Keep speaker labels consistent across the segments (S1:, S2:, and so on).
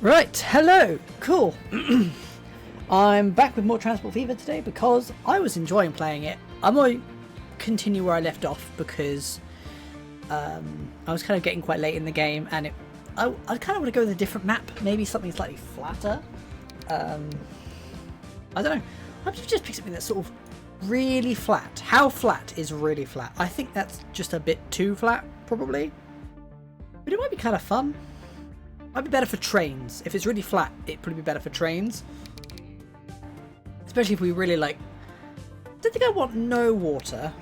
S1: Right, hello, cool. I'm back with more Transport Fever today because I was enjoying playing it. I'm going to continue where I left off because I was kind of getting quite late in the game, and I kind of want to go with a different map, maybe something slightly flatter. I don't know. I just picked something that's sort of really flat. How flat is really flat? I think that's just a bit too flat, probably. But it might be kind of fun. Might be better for trains. If it's really flat, it'd probably be better for trains. Especially if we really like... I don't think I want no water.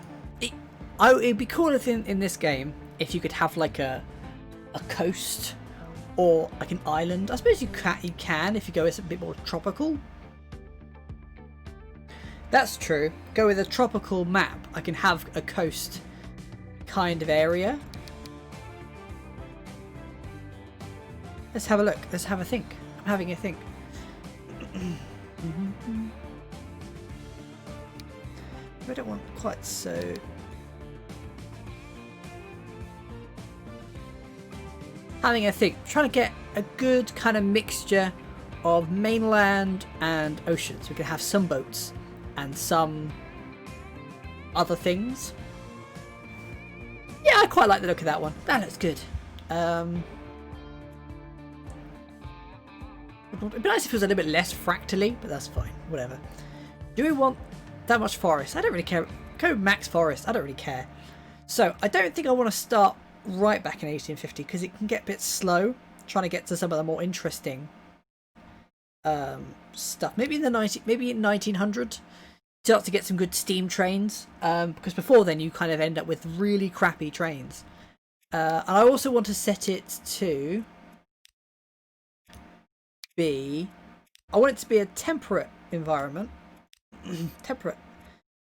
S1: It'd be cool if in this game, if you could have like a coast or like an island. I suppose you can if you go a bit more tropical. That's true. Go with a tropical map. I can have a coast kind of area. Let's have a look. Let's have a think. I'm having a think. I don't want quite so... Having a think. Trying to get a good kind of mixture of mainland and oceans. We can have some boats and some other things. Yeah, I quite like the look of that one. That looks good. It'd be nice if it was a little bit less fractally, but that's fine. Whatever. Do we want that much forest? I don't really care. Go max forest. I don't really care. So I don't think I want to start right back in 1850 because it can get a bit slow trying to get to some of the more interesting stuff. Maybe in 1900 start to get some good steam trains, because before then you kind of end up with really crappy trains. And I also want to set it to be... I want it to be a temperate environment. Temperate.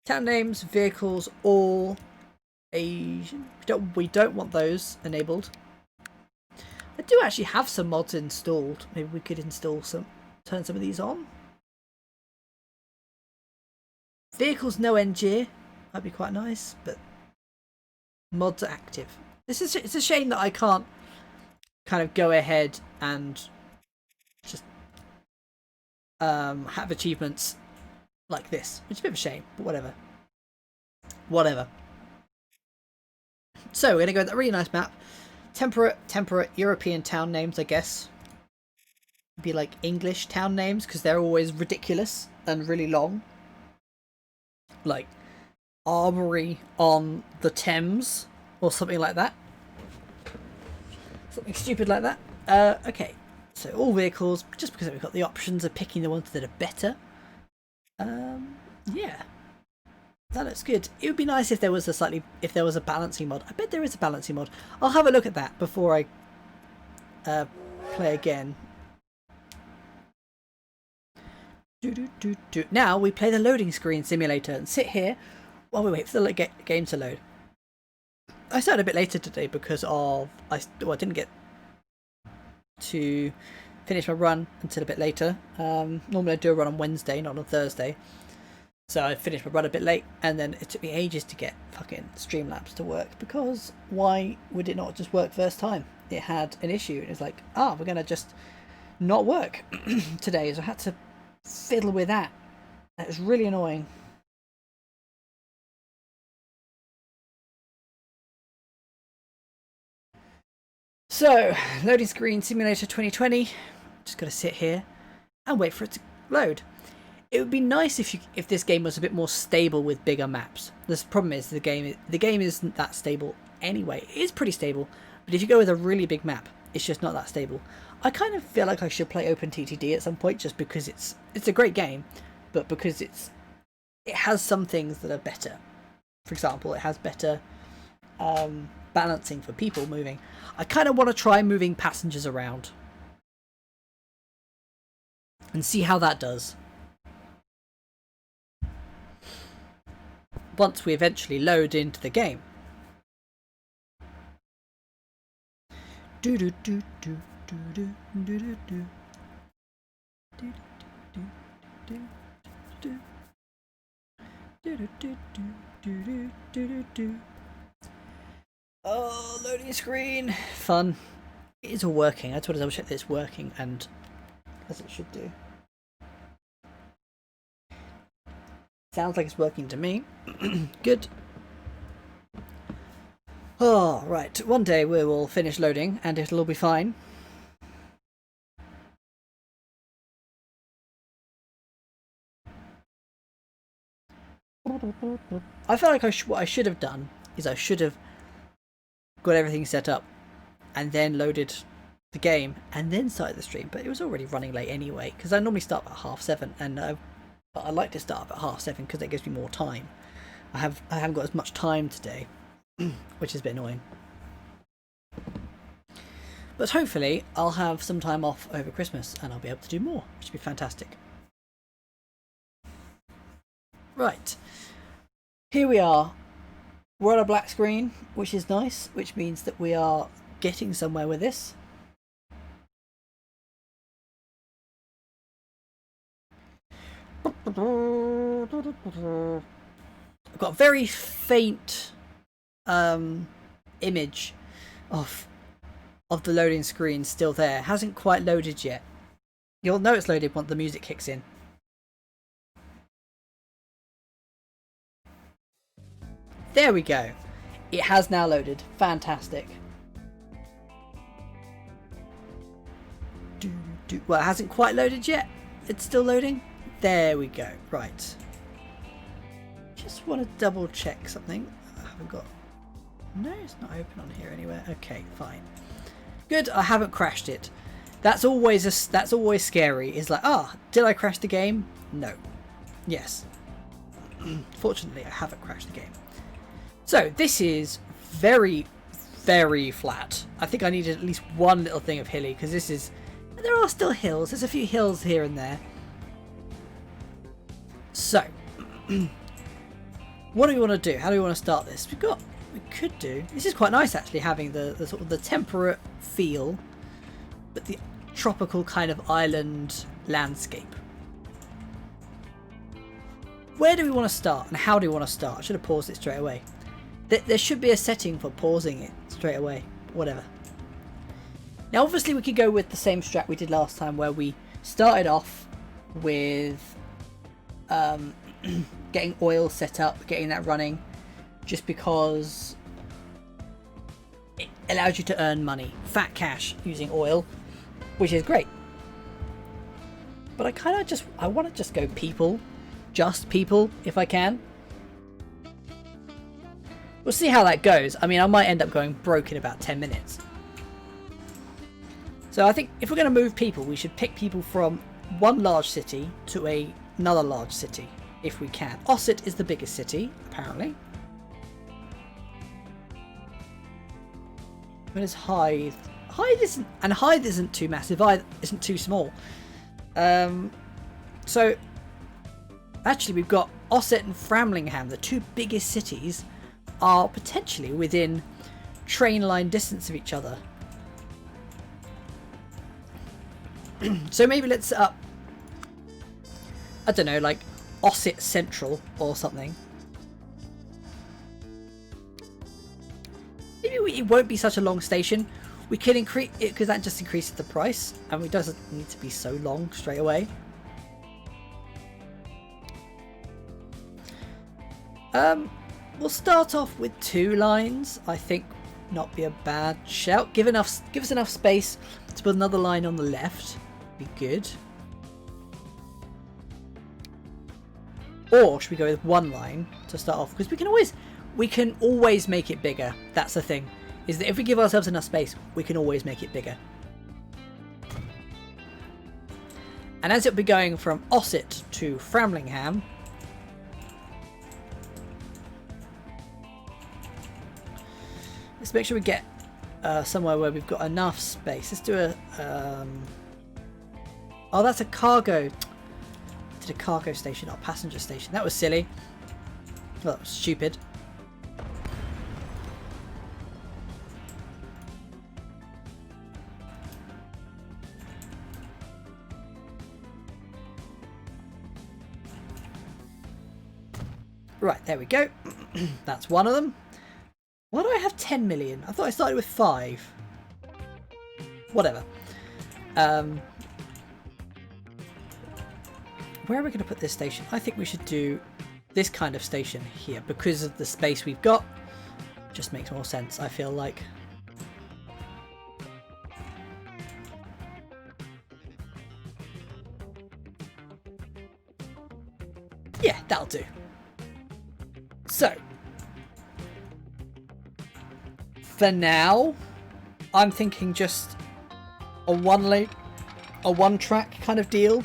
S1: Town names, vehicles, all Asian. We don't want those enabled. I do actually have some mods installed. Maybe we could install some, turn some of these on. Vehicles no NG. That'd be quite nice, but mods are active. It's a shame that I can't kind of go ahead and just have achievements like this, which is a bit of a shame, but whatever. So we're gonna go with that really nice map. Temperate European town names, I guess. Be like English town names because they're always ridiculous and really long. Like Armory on the Thames or something like that. Something stupid like that. Okay. So all vehicles, just because we've got the options of picking the ones that are better. Yeah, that looks good. It would be nice if there was a balancing mod. I bet there is a balancing mod. I'll have a look at that before I play again. Now we play the loading screen simulator and sit here while we wait for the game to load. I started a bit later today because I didn't get to finish my run until a bit later. Normally I do a run on Wednesday, not on Thursday. So I finished my run a bit late, and then it took me ages to get fucking Streamlabs to work because why would it not just work first time? It had an issue. It was like, we're going to just not work today. So I had to fiddle with that. That was really annoying. So, loading screen simulator 2020. Just got to sit here and wait for it to load. It would be nice if this game was a bit more stable with bigger maps. The problem is the game isn't that stable anyway. It is pretty stable, but if you go with a really big map, it's just not that stable. I kind of feel like I should play OpenTTD at some point just because it's a great game, but because it has some things that are better. For example, it has better balancing for people moving. I kind of want to try moving passengers around and see how that does. Once we eventually load into the game. Oh, loading screen. Fun. It is all working. I just want to double check that it's working and as it should do. Sounds like it's working to me. Good. Oh, right. One day we will finish loading and it'll all be fine. I feel like what I should have done is I should have got everything set up and then loaded the game and then started the stream, but it was already running late anyway because I normally start at 7:30 and I like to start up at 7:30 because it gives me more time. I haven't got as much time today, which is a bit annoying. But hopefully I'll have some time off over Christmas and I'll be able to do more, which would be fantastic. Right, here we are. We're on a black screen, which is nice, which means that we are getting somewhere with this. I've got a very faint image of the loading screen still there. Hasn't quite loaded yet. You'll know it's loaded once the music kicks in. There we go. It has now loaded. Fantastic. Well, it hasn't quite loaded yet. It's still loading. There we go. Right. Just want to double check something. I haven't got... No, it's not open on here anywhere. Okay, fine. Good. I haven't crashed it. That's always scary. It's like, did I crash the game? No. Yes. Fortunately, I haven't crashed the game. So this is very, very flat. I think I needed at least one little thing of hilly because this is... There are still hills. There's a few hills here and there. So, what do we want to do? How do we want to start this? We could do... This is quite nice actually, having the sort of the temperate feel, but the tropical kind of island landscape. Where do we want to start and how do we want to start? I should have paused it straight away. There should be a setting for pausing it straight away. Whatever. Now obviously we could go with the same strat we did last time where we started off with getting oil set up, getting that running, just because it allows you to earn money, fat cash using oil, which is great. But I want to just go people, just people if I can. We'll see how that goes. I mean, I might end up going broke in about 10 minutes. So I think if we're going to move people, we should pick people from one large city to another large city, if we can. Osset is the biggest city, apparently. Where is Hythe? Hythe isn't too massive. Hythe isn't too small. So actually, we've got Osset and Framlingham, the two biggest cities, are potentially within train line distance of each other. So maybe let's set up, I don't know, like Osset Central or something. Maybe it won't be such a long station. We can increase it because that just increases the price, and it doesn't need to be so long straight away. We'll start off with 2 lines. I think not be a bad shout. Give us enough space to put another line on the left. Be good. Or should we go with 1 line to start off? Because we can always make it bigger. That's the thing. Is that if we give ourselves enough space, we can always make it bigger. And as it'll be going from Osset to Framlingham, let's make sure we get somewhere where we've got enough space. Let's do a... Oh, that's a cargo. Did a cargo station, not a passenger station. That was silly. Well, that was stupid. Right, there we go. That's one of them. Why do I have 10 million? I thought I started with 5. whatever. Where are we going to put this station? I think we should do this kind of station here because of the space we've got. Just makes more sense, I feel like. Yeah, that'll do. So, for now, I'm thinking just a one track kind of deal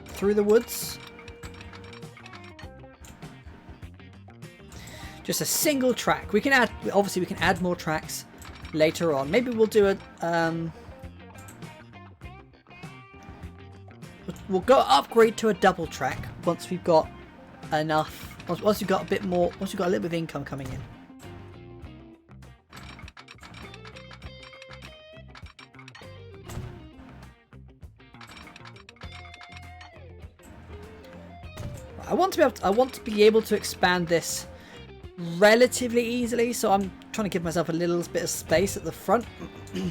S1: through the woods. Just a single track. We can add, obviously we can add more tracks later on. Maybe we'll do a we'll go upgrade to a double track once we've got enough. Once you've got a bit more, once you've got a little bit of income coming in. I want to be able to expand this relatively easily, so I'm trying to give myself a little bit of space at the front. Do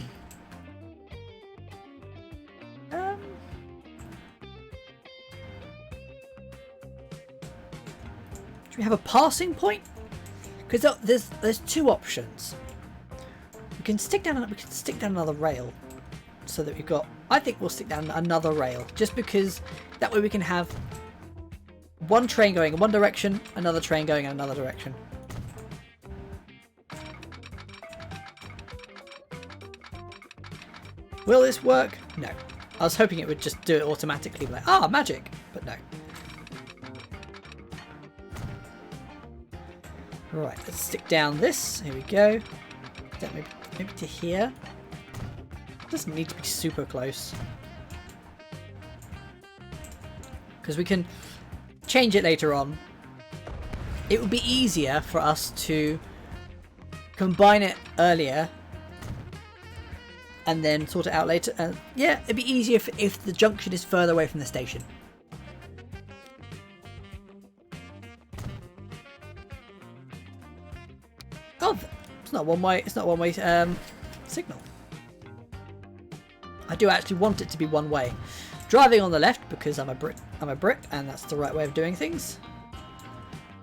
S1: we have a passing point? Because there's two options. We can stick down another rail, so that we've got. I think we'll stick down another rail, just because that way we can have one train going in one direction, another train going in another direction. Will this work? No. I was hoping it would just do it automatically, like, ah, magic, but no. Right, let's stick down this. Here we go. Maybe to here. Doesn't need to be super close, because we can change it later on. It would be easier for us to combine it earlier and then sort it out later. Yeah, it'd be easier if the junction is further away from the station. Oh, it's not one way. It's not one way signal. I do actually want it to be one way. Driving on the left because I'm a Brit, and that's the right way of doing things.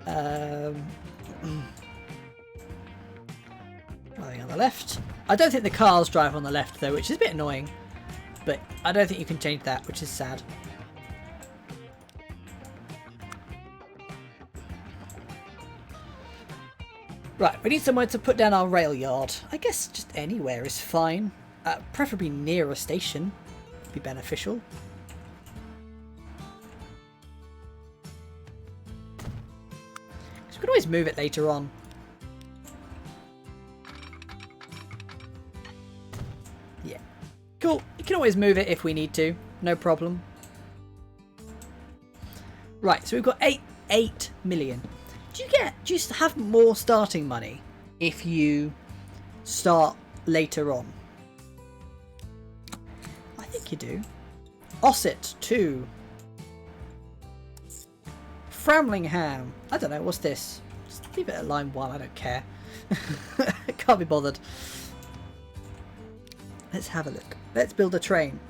S1: Driving on the left. I don't think the cars drive on the left though, which is a bit annoying. But I don't think you can change that, which is sad. Right, we need somewhere to put down our rail yard. I guess just anywhere is fine. Preferably near a station would be beneficial. We can always move it later on. Yeah. Cool. You can always move it if we need to. No problem. Right, so we've got 8 million. Do you have more starting money if you start later on? I think you do. Osset 2. Framlingham. I don't know, what's this? Just leave it at line 1, I don't care. Can't be bothered. Let's have a look. Let's build a train.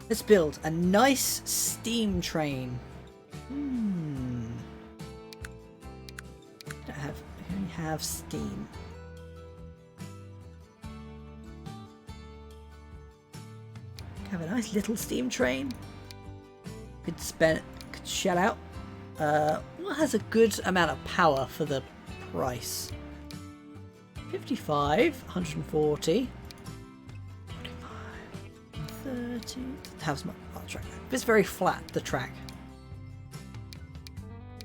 S1: Let's build a nice steam train. We only have steam. Have a nice little steam train. Could shell out. What has a good amount of power for the price? 55, 140, 45, 30. Have some track. It's very flat, the track.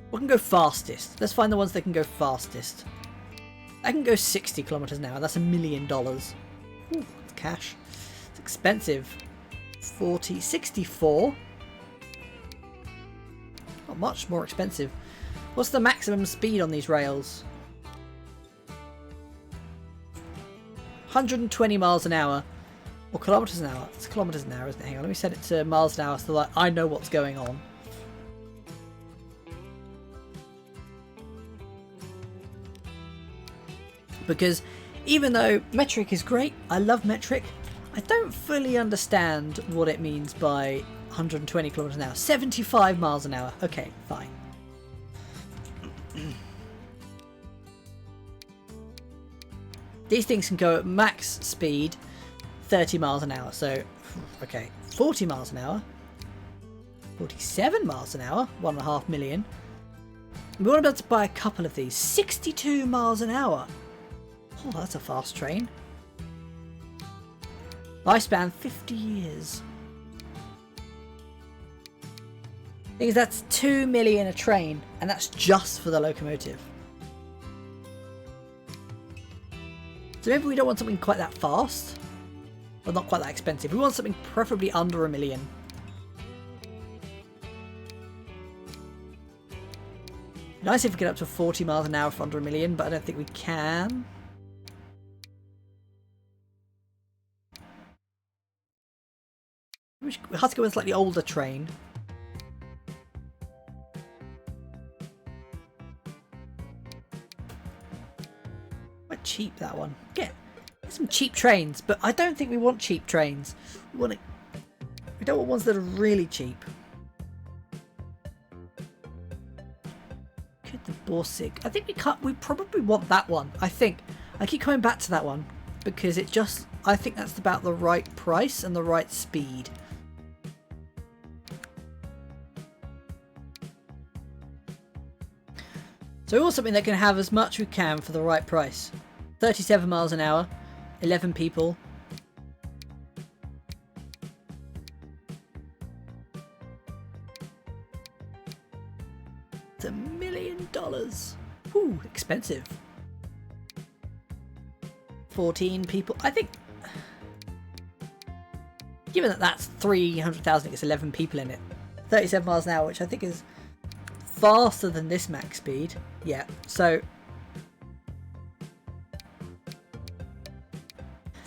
S1: What can go fastest? Let's find the ones that can go fastest. I can go 60 kilometers an hour. That's $1 million. Ooh, that's cash. It's expensive. 40, 64. Not much more expensive. What's the maximum speed on these rails? 120 miles an hour. Or kilometers an hour. It's kilometers an hour, isn't it? Hang on, let me set it to miles an hour so that I know what's going on. Because even though metric is great, I love metric, I don't fully understand what it means by 120 kilometers an hour. 75 miles an hour. Okay, fine. These things can go at max speed 30 miles an hour. So, okay, 40 miles an hour. 47 miles an hour. 1.5 million. We're about to buy a couple of these. 62 miles an hour. Oh, that's a fast train. Lifespan 50 years. Thing is, that's 2 million a train, and that's just for the locomotive. So maybe we don't want something quite that fast. Well, not quite that expensive. We want something preferably under 1 million. Nice if we get up to 40 miles an hour for under 1 million, but I don't think we can. We have to go with a slightly older train. Quite cheap, that one. Get some cheap trains, but I don't think we want cheap trains. We don't want ones that are really cheap. Could the Borsig? I think we probably want that one. I keep coming back to that one because I think that's about the right price and the right speed. So we want something that can have as much we can for the right price. 37 miles an hour, 11 people. It's $1 million. Ooh, expensive. 14 people. I think, given that that's 300,000, it gets 11 people in it. 37 miles an hour, which I think is faster than this max speed. Yeah, so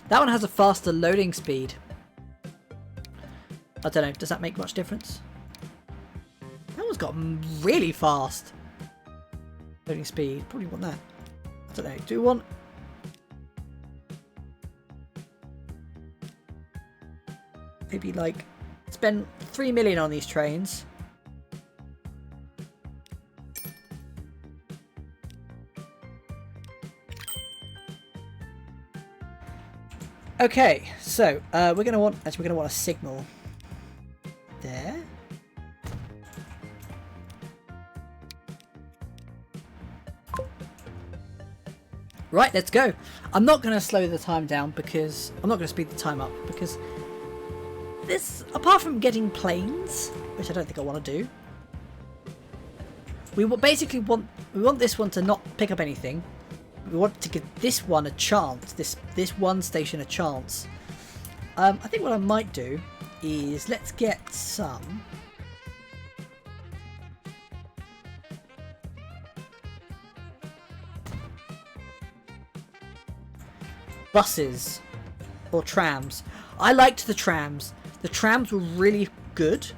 S1: that one has a faster loading speed. I don't know, does that make much difference? That one's got really fast loading speed. Probably want that. I don't know, do we want... maybe like spend 3 million on these trains. Okay, so we're gonna want a signal there. Right, let's go. I'm not gonna slow the time down because I'm not gonna speed the time up because this, apart from getting planes, which I don't think I want to do, we basically want this one to not pick up anything. We want to give this one a chance, this one station a chance. I think what I might do is let's get some buses or trams. I liked the trams. The trams were really good.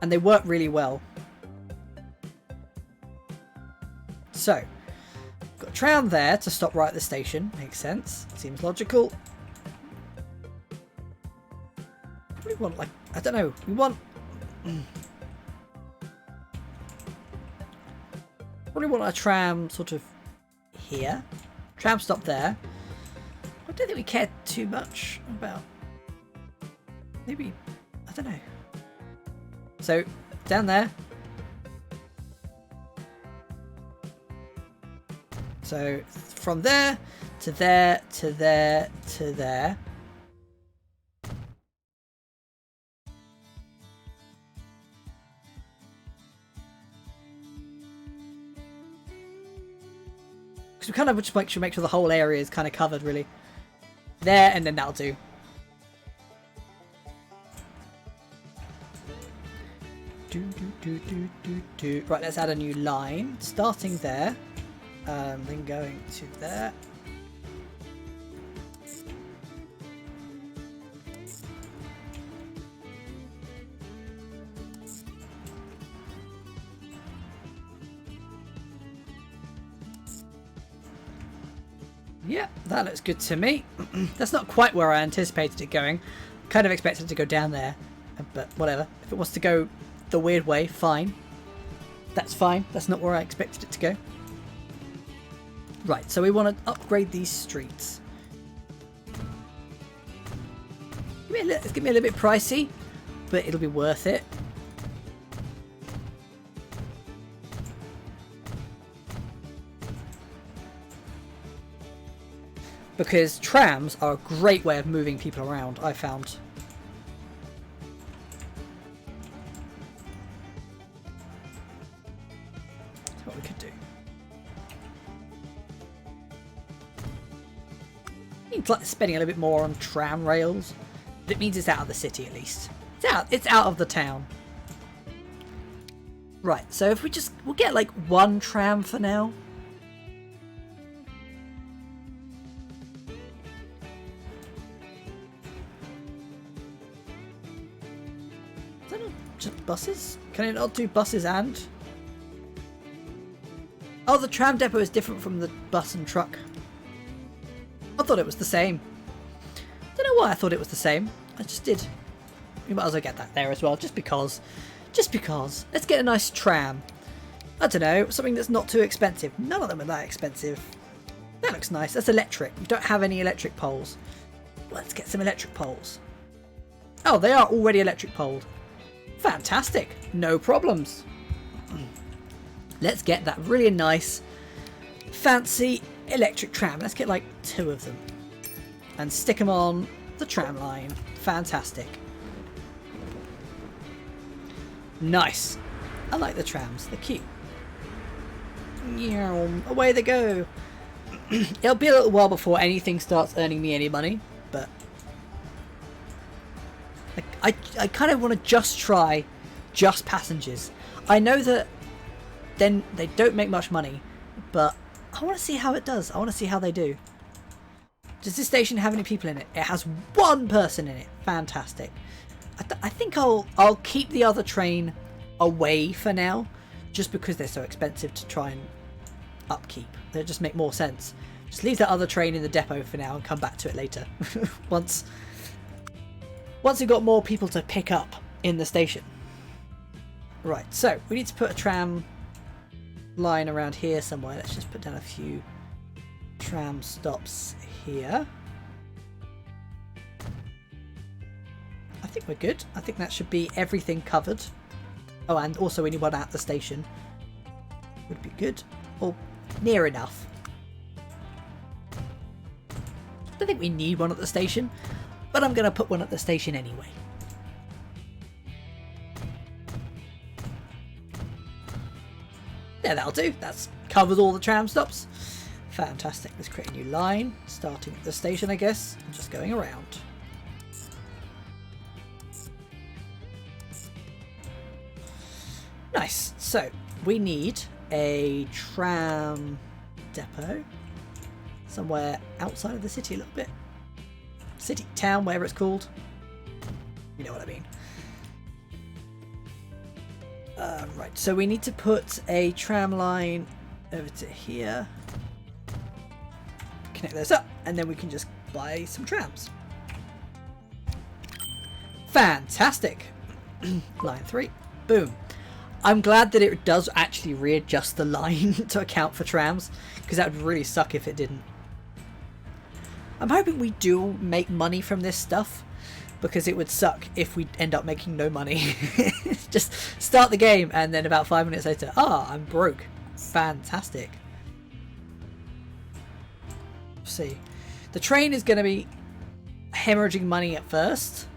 S1: And they work really well. So, got a tram there to stop right at the station. Makes sense. Seems logical. We want, like, I don't know. We want... probably want a tram sort of here. Tram stop there. I don't think we care too much about... maybe... I don't know. So, down there. So, from there, to there, to there, to there. Because we kind of just make sure the whole area is kind of covered, really. There, and then that'll do. Right, let's add a new line. Starting there. Then going to there. Yeah, that looks good to me. That's not quite where I anticipated it going. Kind of expected it to go down there, but whatever. If it wants to go the weird way, fine. That's fine. That's not where I expected it to go. Right, so we want to upgrade these streets. It's going to be a little bit pricey, but it'll be worth it. Because trams are a great way of moving people around, I found. That's what we could do. It's like spending a little bit more on tram rails. But it means it's out of the city at least. It's out of the town. Right, so if we'll get like one tram for now. Is that not just buses? Can it not do buses and? Oh, the tram depot is different from the bus and truck. I thought it was the same. Don't know why I thought it was the same. I just did. We might as well get that there as well, just because. Just because. Let's get a nice tram. I don't know, something that's not too expensive. None of them are that expensive. That looks nice. That's electric. We don't have any electric poles. Let's get some electric poles. Oh, they are already electric poled. Fantastic. No problems. Let's get that really nice, fancy electric tram. Let's get like 2 of them. And stick them on the tram line. Fantastic. Nice. I like the trams. They're cute. Away they go. It'll be a little while before anything starts earning me any money, but I kind of want to just try just passengers. I know that then they don't make much money, but I want to see how it does. I want to see how they do. Does this station have any people in it? It has 1 person in it. Fantastic. I think I'll keep the other train away for now, just because they're so expensive to try and upkeep. They just make more sense. Just leave that other train in the depot for now and come back to it later. once we've got more people to pick up in the station. Right, so we need to put a tram line around here somewhere. Let's just put down a few tram stops here. I think we're good. I think that should be everything covered. Oh, and also we need one at the station. Would be good. Or near enough. I don't think we need one at the station, but I'm going to put one at the station anyway. Yeah, that'll do. That covers all the tram stops. Fantastic. Let's create a new line, starting at the station, I guess, and just going around. Nice. So, we need a tram depot somewhere outside of the city a little bit. City, town, whatever it's called. You know what I mean. Right, so we need to put a tram line over to here. Connect those up, and then we can just buy some trams. Fantastic. Line 3. Boom. I'm glad that it does actually readjust the line to account for trams, because that would really suck if it didn't. I'm hoping we do make money from this stuff, because it would suck if we end up making no money. Just start the game and then about 5 minutes later, I'm broke. Fantastic. Let's see. The train is going to be hemorrhaging money at first,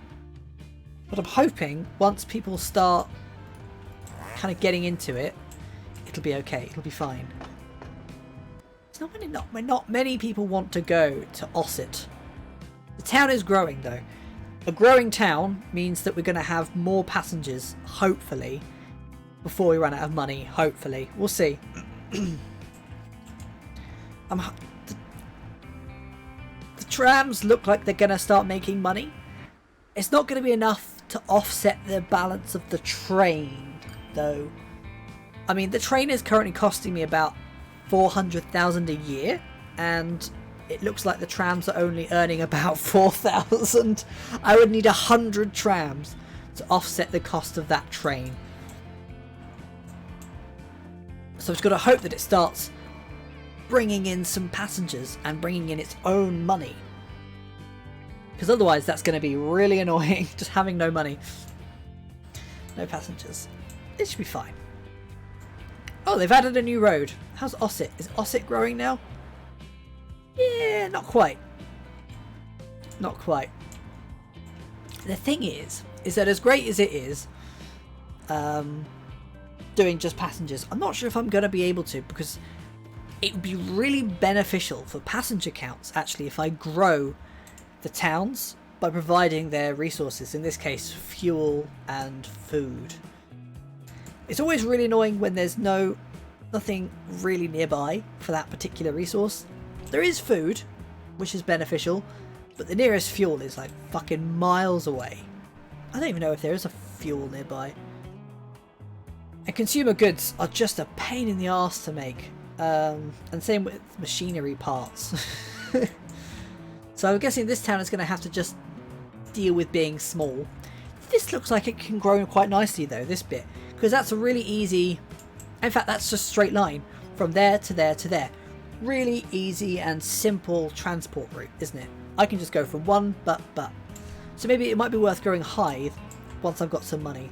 S1: but I'm hoping once people start kind of getting into it, it'll be okay. It'll be fine. It's not many people want to go to Ossett. The town is growing though. A growing town means that we're going to have more passengers, hopefully, before we run out of money. Hopefully. We'll see. The trams look like they're going to start making money. It's not going to be enough to offset the balance of the train, though. I mean, the train is currently costing me about 400,000 a year, and it looks like the trams are only earning about 4,000. I would need 100 trams to offset the cost of that train. So I've just got to hope that it starts bringing in some passengers and bringing in its own money. Because otherwise that's going to be really annoying, just having no money. No passengers. It should be fine. Oh, they've added a new road. How's Ossett? Is Ossett growing now? Yeah, not quite. Not quite. The thing is that as great as it is, doing just passengers, I'm not sure if I'm going to be able to, because it would be really beneficial for passenger counts, actually, if I grow the towns by providing their resources, in this case, fuel and food. It's always really annoying when there's nothing really nearby for that particular resource. There is food, which is beneficial, but the nearest fuel is like fucking miles away. I don't even know if there is a fuel nearby. And consumer goods are just a pain in the arse to make. And same with machinery parts. So I'm guessing this town is going to have to just deal with being small. This looks like it can grow quite nicely though, this bit. Because that's a really easy... In fact, that's just a straight line. From there to there to there. Really easy and simple transport route, isn't it? I can just go from one but. So maybe it might be worth growing Hythe once I've got some money.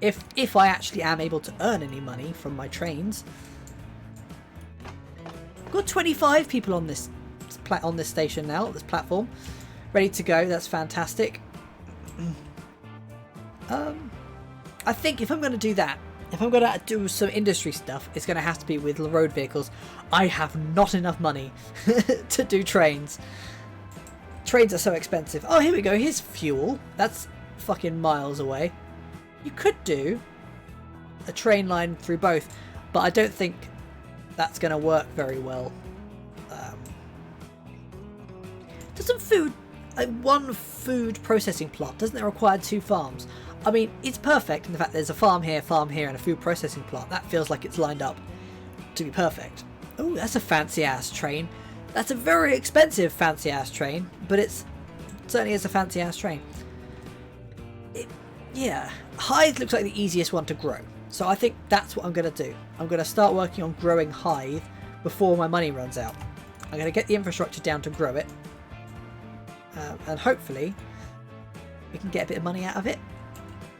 S1: If I actually am able to earn any money from my trains. I've got 25 people on this station now, this platform. Ready to go, that's fantastic. I think if I'm going to do that, if I'm going to do some industry stuff, it's going to have to be with road vehicles. I have not enough money to do trains. Trains are so expensive. Oh, here we go. Here's fuel. That's fucking miles away. You could do a train line through both, but I don't think that's going to work very well. Doesn't food... one food processing plant, doesn't it require 2 farms? I mean, it's perfect in the fact there's a farm here, and a food processing plant. That feels like it's lined up to be perfect. Oh, that's a fancy-ass train. That's a very expensive fancy-ass train, but it certainly is a fancy-ass train. Yeah, Hythe looks like the easiest one to grow. So I think that's what I'm going to do. I'm going to start working on growing Hythe before my money runs out. I'm going to get the infrastructure down to grow it. And hopefully we can get a bit of money out of it.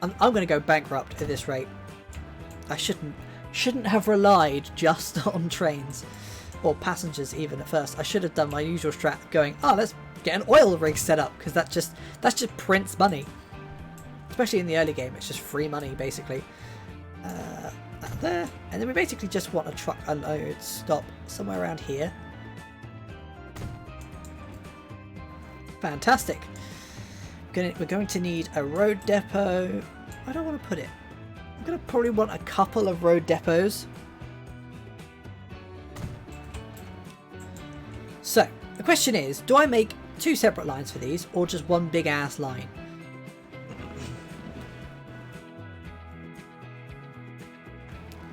S1: I'm going to go bankrupt at this rate. I shouldn't have relied just on trains or passengers even at first. I should have done my usual strat, going, oh, let's get an oil rig set up, because that's just prints money. Especially in the early game, it's just free money basically. There, and then we basically just want a truck unload stop somewhere around here. Fantastic. We're going to need a road depot. Where do I want to put it? I'm going to probably want a couple of road depots. So, the question is, do I make 2 separate lines for these, or just one big ass line?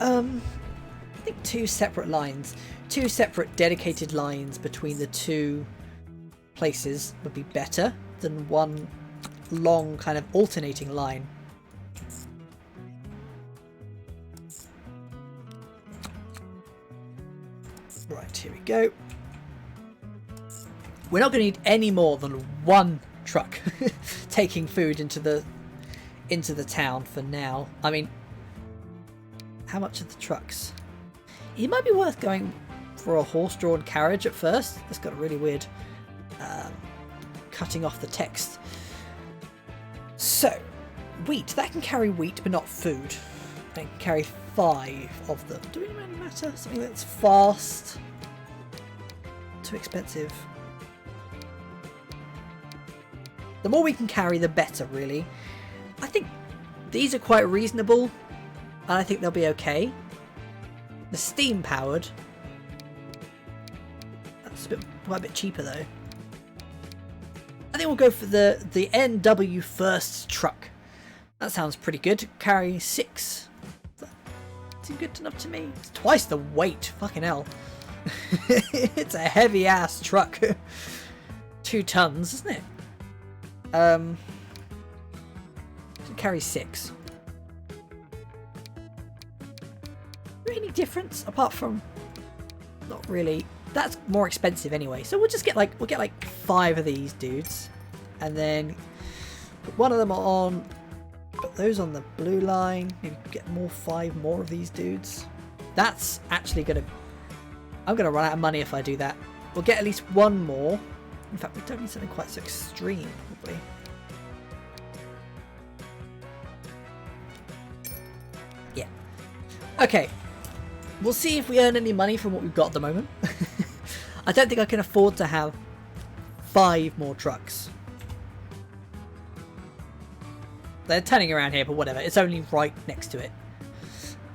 S1: I think 2 separate lines. 2 separate dedicated lines between the 2 places would be better than one long kind of alternating line. Right, here we go. We're not going to need any more than 1 truck taking food into the town for now. I mean, how much are the trucks? It might be worth going for a horse-drawn carriage at first. That's got a really weird cutting off the text. So, wheat. That can carry wheat, but not food. They can carry 5 of them. Do it really matter? Something that's fast. Too expensive. The more we can carry, the better, really. I think these are quite reasonable, and I think they'll be okay. The steam-powered. That's quite a bit cheaper, though. I think we'll go for the NW First truck. That sounds pretty good. Carry 6. Seems good enough to me. It's twice the weight. Fucking hell. It's a heavy ass truck. 2 tons, isn't it? It carries 6. Any difference apart from not really? That's more expensive anyway, so we'll get like 5 of these dudes and then put one of them on, put those on the blue line, maybe get 5 more of these dudes. That's actually I'm gonna run out of money if I do that. We'll get at least 1 more. In fact, we don't need something quite so extreme probably. Yeah, okay. We'll see if we earn any money from what we've got at the moment. I don't think I can afford to have 5 more trucks. They're turning around here, but whatever. It's only right next to it.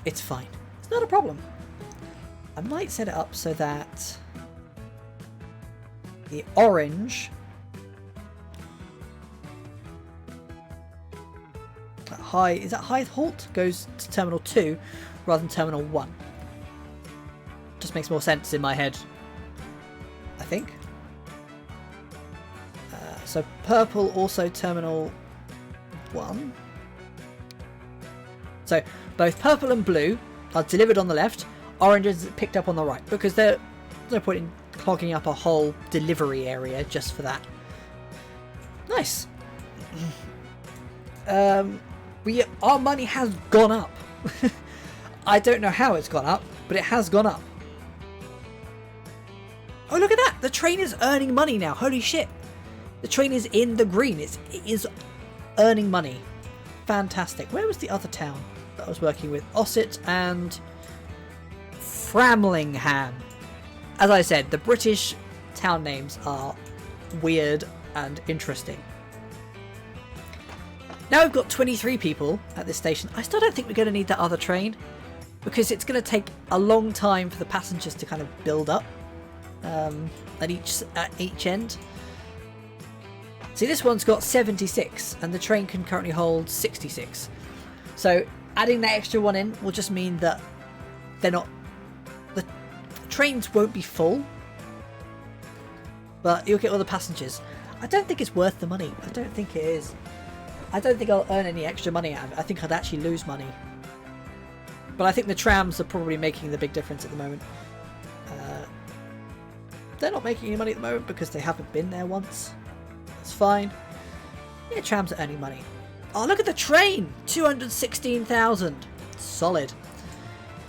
S1: It's fine. It's not a problem. I might set it up so that the orange is that Hythe Halt goes to Terminal 2 rather than Terminal 1. Just makes more sense in my head, I think. So purple also Terminal 1. So both purple and blue are delivered on the left, orange is picked up on the right, because there's no point in clogging up a whole delivery area just for that. Nice. Our money has gone up. I don't know how it's gone up, but it has gone up. Oh, look at that! The train is earning money now. Holy shit! The train is in the green. It is earning money. Fantastic. Where was the other town that I was working with? Ossett and Framlingham. As I said, the British town names are weird and interesting. Now we've got 23 people at this station. I still don't think we're going to need that other train, because it's going to take a long time for the passengers to kind of build up at each end. See, this one's got 76 and the train can currently hold 66. So adding that extra one in will just mean that the trains won't be full, but you'll get all the passengers. I don't think it's worth the money. I don't think it is. I don't think I'll earn any extra money out of it. I think I'd actually lose money. But I think the trams are probably making the big difference at the moment. They're not making any money at the moment because they haven't been there once. That's fine. Yeah, trams are earning money. Oh, look at the train! 216,000. Solid.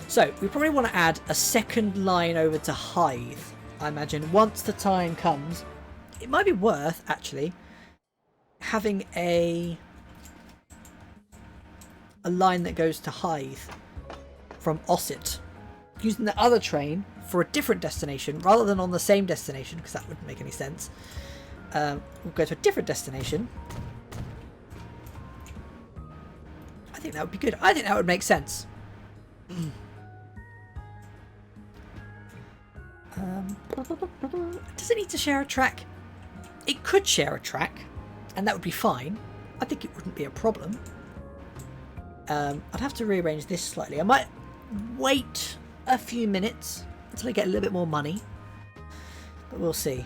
S1: So, we probably want to add a second line over to Hythe. I imagine once the time comes, it might be worth, actually, having a line that goes to Hythe from Ossett, using the other train for a different destination rather than on the same destination, because that wouldn't make any sense. We'll go to a different destination. I think that would be good. I think that would make sense. Does it need to share a track? It could share a track, and that would be fine. I think it wouldn't be a problem. I'd have to rearrange this slightly. I might wait a few minutes until I get a little bit more money, but we'll see.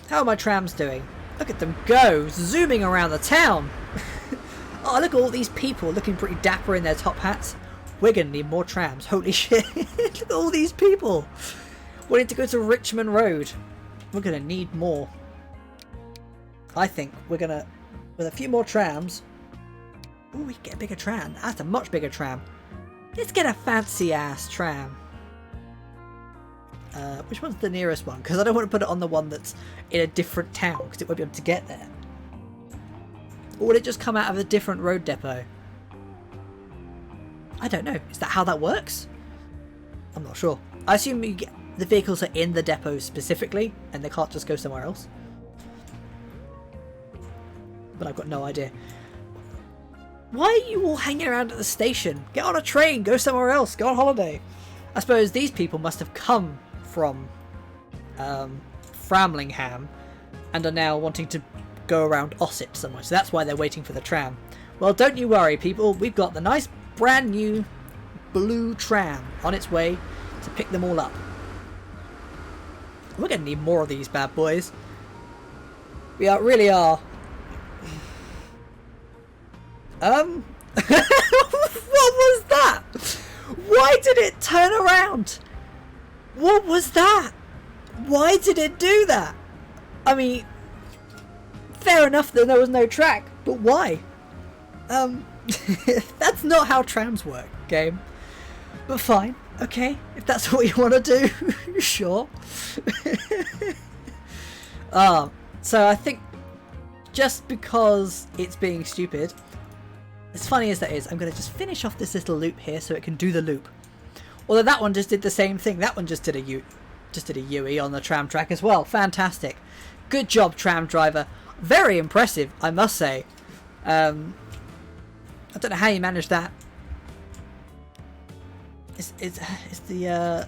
S1: How are my trams doing? Look at them go, zooming around the town. Oh, look at all these people looking pretty dapper in their top hats. We're going to need more trams. Holy shit. Look at all these people wanting to go to Richmond Road. We're going to need more. I think we're going to, with a few more trams. Oh, we can get a bigger tram. That's a much bigger tram. Let's get a fancy ass tram. Which one's the nearest one? Because I don't want to put it on the one that's in a different town, because it won't be able to get there. Or would it just come out of a different road depot? I don't know. Is that how that works? I'm not sure. I assume the vehicles are in the depot specifically, and they can't just go somewhere else. But I've got no idea. Why are you all hanging around at the station? Get on a train, go somewhere else, go on holiday. I suppose these people must have come from Framlingham and are now wanting to go around Ossett somewhere. So that's why they're waiting for the tram. Well, don't you worry, people. We've got the nice brand new blue tram on its way to pick them all up. We're going to need more of these bad boys. We really are. What was that? Why did it turn around? What was that? Why did it do that? I mean, fair enough that there was no track, but why? That's not how trams work, game. But fine, okay, if that's what you want to do, sure. So I think just because it's being stupid, as funny as that is, I'm going to just finish off this little loop here so it can do the loop. Although that one just did the same thing. That one just did a UE on the tram track as well. Fantastic. Good job, tram driver. Very impressive, I must say. I don't know how you managed that. It's the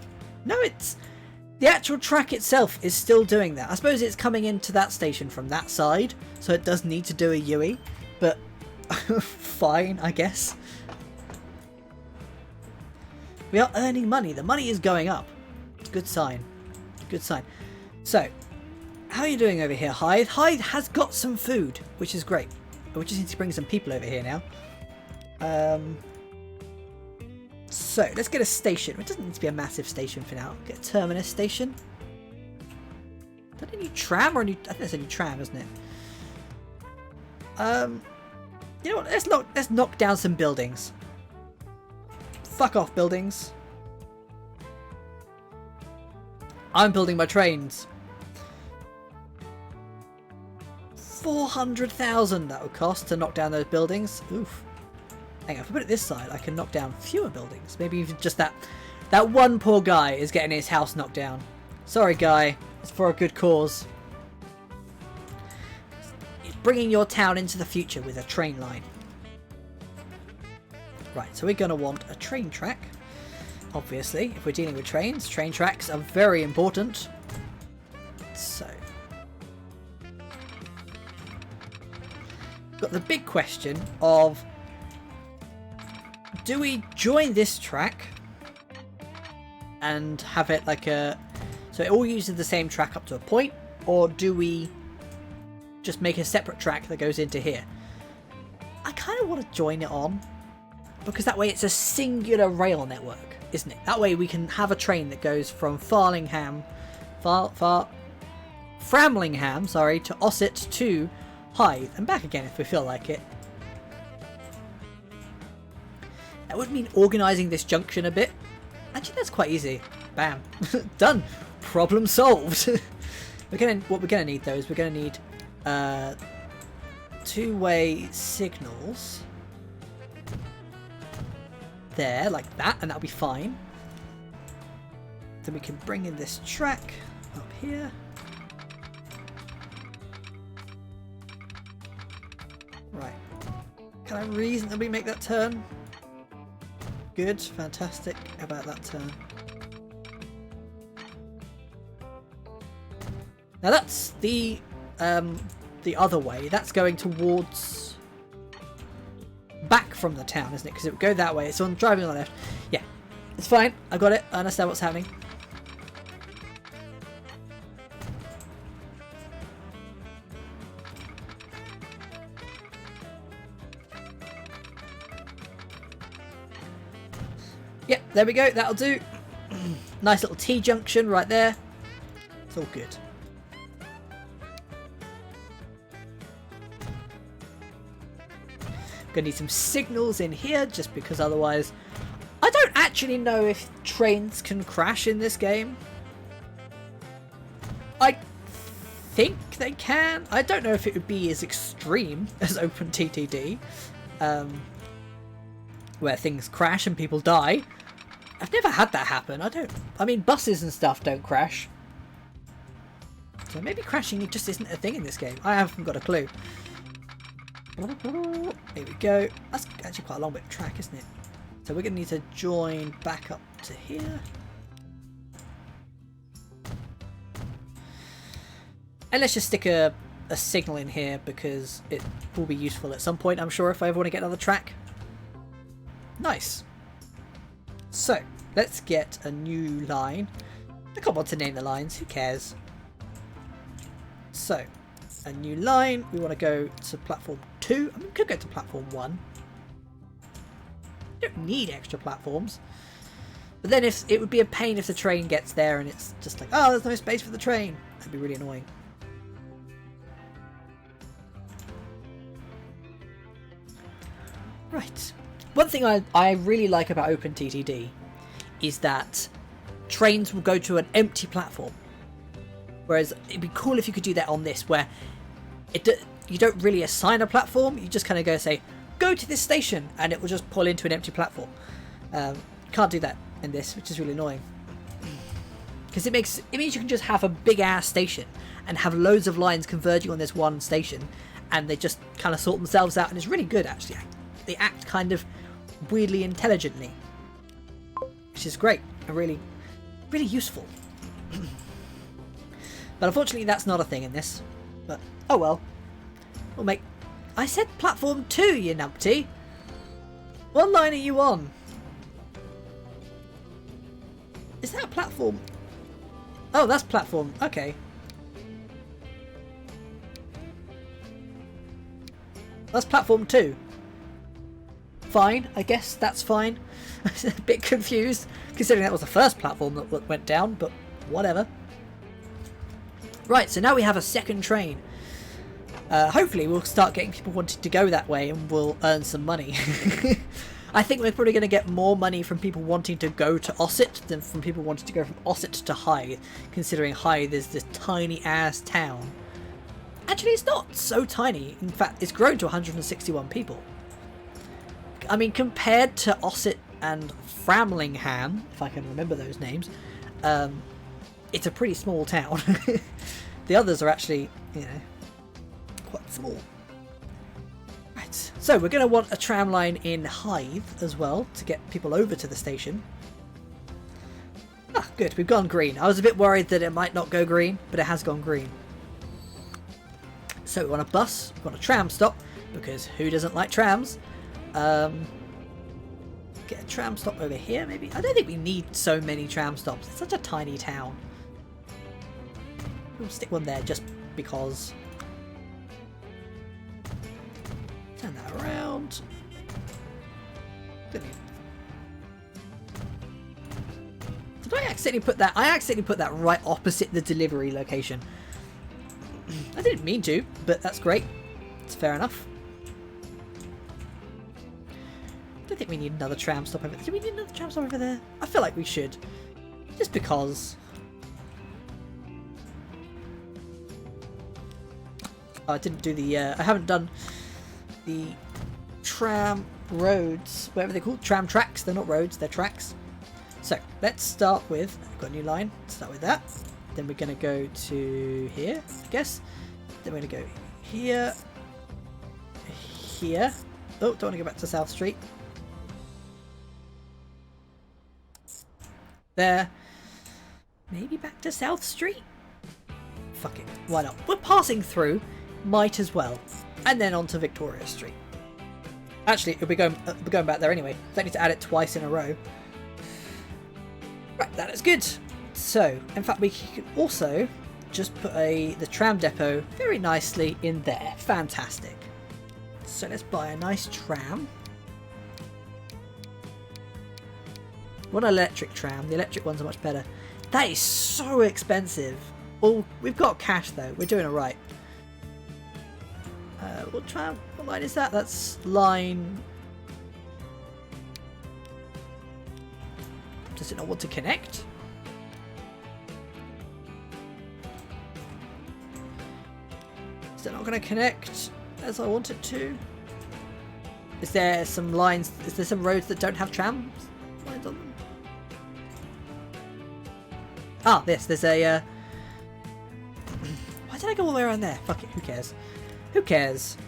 S1: actual track itself is still doing that. I suppose it's coming into that station from that side, so it does need to do a UE, but fine, I guess. We are earning money. The money is going up. It's a good sign. Good sign. So, how are you doing over here, Hythe? Hythe has got some food, which is great. We just need to bring some people over here now. So, let's get a station. It doesn't need to be a massive station for now. Get a terminus station. Is that a new tram or a new... I think that's a new tram, isn't it? You know what? Let's knock down some buildings. Fuck off, buildings. I'm building my trains. 400,000 that would cost to knock down those buildings. Oof. Hang on, if I put it this side, I can knock down fewer buildings. Maybe even just that one poor guy is getting his house knocked down. Sorry, guy. It's for a good cause. It's bringing your town into the future with a train line. Right, so we're going to want a train track. Obviously, if we're dealing with trains, train tracks are very important. So, got the big question of, do we join this track and have it like a... So it all uses the same track up to a point, or do we just make a separate track that goes into here? I kind of want to join it on, because that way it's a singular rail network, isn't it? That way we can have a train that goes from Framlingham, sorry, to Ossett to Hythe and back again if we feel like it. That would mean organising this junction a bit. Actually, that's quite easy. Bam. Done. Problem solved. What we're gonna need though is we're gonna need two-way signals. There, like that, and that'll be fine. Then we can bring in this track up here. Right. Can I reasonably make that turn? Good, fantastic. How about that turn? Now that's the other way. That's going towards back from the town, isn't it? Because it would go that way. It's on driving on the left. Yeah, it's fine. I got it. I understand what's happening. Yep, there we go. That'll do. Nice little T-junction right there. It's all good. Gonna need some signals in here, just because otherwise... I don't actually know if trains can crash in this game. I think they can. I don't know if it would be as extreme as OpenTTD, where things crash and people die. I've never had that happen. I mean, buses and stuff don't crash. So maybe crashing just isn't a thing in this game. I haven't got a clue. Here we go. That's actually quite a long bit of track, isn't it? So we're going to need to join back up to here. And let's just stick a signal in here, because it will be useful at some point, I'm sure, if I ever want to get another track. Nice. So, let's get a new line. I can't want to name the lines. Who cares? So, a new line. We want to go to platform 2. I mean, we could go to platform 1. You don't need extra platforms. But then if it would be a pain if the train gets there and it's just like, oh, there's no space for the train. That'd be really annoying. Right. One thing I really like about OpenTTD is that trains will go to an empty platform. Whereas it'd be cool if you could do that on this, where you don't really assign a platform. You just kind of go say, go to this station, and it will just pull into an empty platform. Can't do that in this, which is really annoying. Because it means you can just have a big ass station and have loads of lines converging on this one station, and they just kind of sort themselves out, and it's really good actually. They act kind of weirdly intelligently, which is great and really, really useful. But unfortunately that's not a thing in this. But oh well. We'll make... I said platform 2, you numpty. What line are you on? Is that a platform? Oh, that's platform. Okay. That's platform 2. Fine, I guess that's fine. I was a bit confused, considering that was the first platform that went down, but whatever. Right, so now we have a second train. Hopefully we'll start getting people wanting to go that way and we'll earn some money. I think we're probably going to get more money from people wanting to go to Ossett than from people wanting to go from Ossett to Hythe, considering Hythe is this tiny ass town. Actually, it's not so tiny. In fact, it's grown to 161 people. I mean, compared to Ossett and Framlingham, if I can remember those names, it's a pretty small town. The others are actually, you know, quite small. Right, so we're going to want a tram line in Hythe as well to get people over to the station. Ah, good, we've gone green. I was a bit worried that it might not go green, but it has gone green. So we want a bus, we want a tram stop, because who doesn't like trams? Get a tram stop over here, maybe? I don't think we need so many tram stops. It's such a tiny town. We'll stick one there just because. Turn that around. Did I accidentally put that? I accidentally put that right opposite the delivery location. I didn't mean to, but that's great. It's fair enough. I don't think we need another tram stop over there. Do we need another tram stop over there? I feel like we should. Just because. Oh, I didn't do the... I haven't done the tram roads, whatever they're called. Tram tracks. They're not roads, they're tracks. So, let's start with... I've got a new line. Start with that. Then we're going to go to here, I guess. Then we're going to go here. Here. Oh, don't want to go back to South Street. There. Maybe back to South Street? Fuck it. Why not? We're passing through. Might as well. And then on to Victoria Street. Actually, we'll be going back there anyway. Don't need to add it twice in a row. Right, that is good. So, in fact, we can also just put the tram depot very nicely in there. Fantastic. So let's buy a nice tram. What an electric tram. The electric ones are much better. That is so expensive. Oh, we've got cash though. We're doing alright. What line is that? That's line... Does it not want to connect? Is it not going to connect as I want it to? Is there some lines? Is there some roads that don't have tram lines on them? Ah, there's a... Why did I go all the way around there? Fuck it, who cares? Who cares?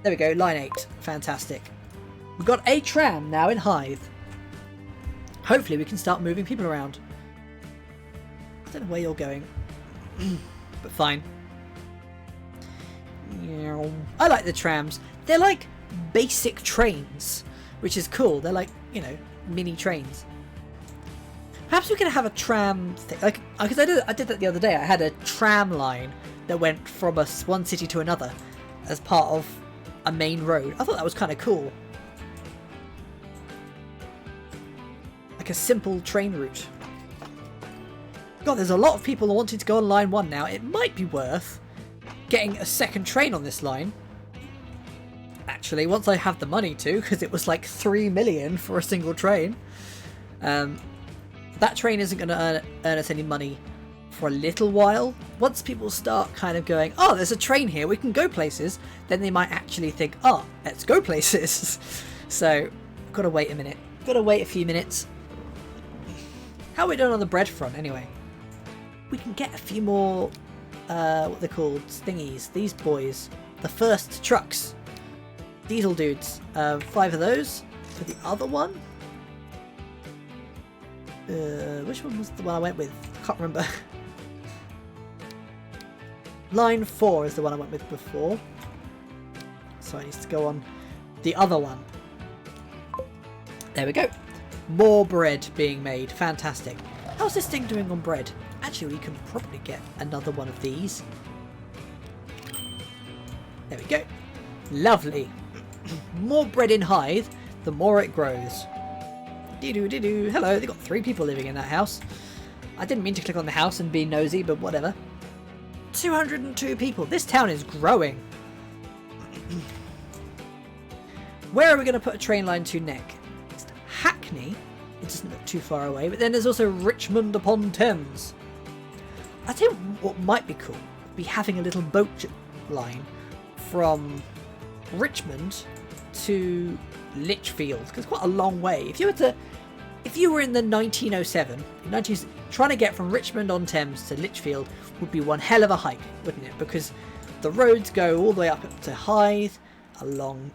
S1: There we go, line 8. Fantastic. We've got a tram now in Hythe. Hopefully we can start moving people around. I don't know where you're going. But fine. I like the trams. They're like basic trains, which is cool. They're like, you know, mini trains. Perhaps we could have a tram thing, like, because I did that the other day. I had a tram line that went from one city to another as part of a main road. I thought that was kind of cool. Like a simple train route. God, there's a lot of people wanting to go on line 1 now. It might be worth getting a second train on this line. Actually, once I have the money to, because it was like 3 million for a single train. That train isn't going to earn us any money for a little while. Once people start kind of going, oh, there's a train here, we can go places, then they might actually think, oh, let's go places. So, gotta wait a minute. Gotta wait a few minutes. How are we doing on the bread front, anyway? We can get a few more, what they're called, thingies. These boys. The first trucks. Diesel dudes. 5 of those. For the other one. Which one was the one I went with? I can't remember. Line 4 is the one I went with before. So I need to go on the other one. There we go. More bread being made. Fantastic. How's this thing doing on bread? Actually, we can probably get another one of these. There we go. Lovely. More bread in Hythe, the more it grows. Dee-doo. Hello, they've got 3 people living in that house. I didn't mean to click on the house and be nosy, but whatever. 202 people. This town is growing. Where are we going to put a train line to next? Hackney. It doesn't look too far away, but then there's also Richmond upon Thames. I think what might be cool would be having a little boat line from Richmond to Lichfield, because it's quite a long way. If you were in the 1907, trying to get from Richmond on Thames to Lichfield would be one hell of a hike, wouldn't it? Because the roads go all the way up to Hythe, along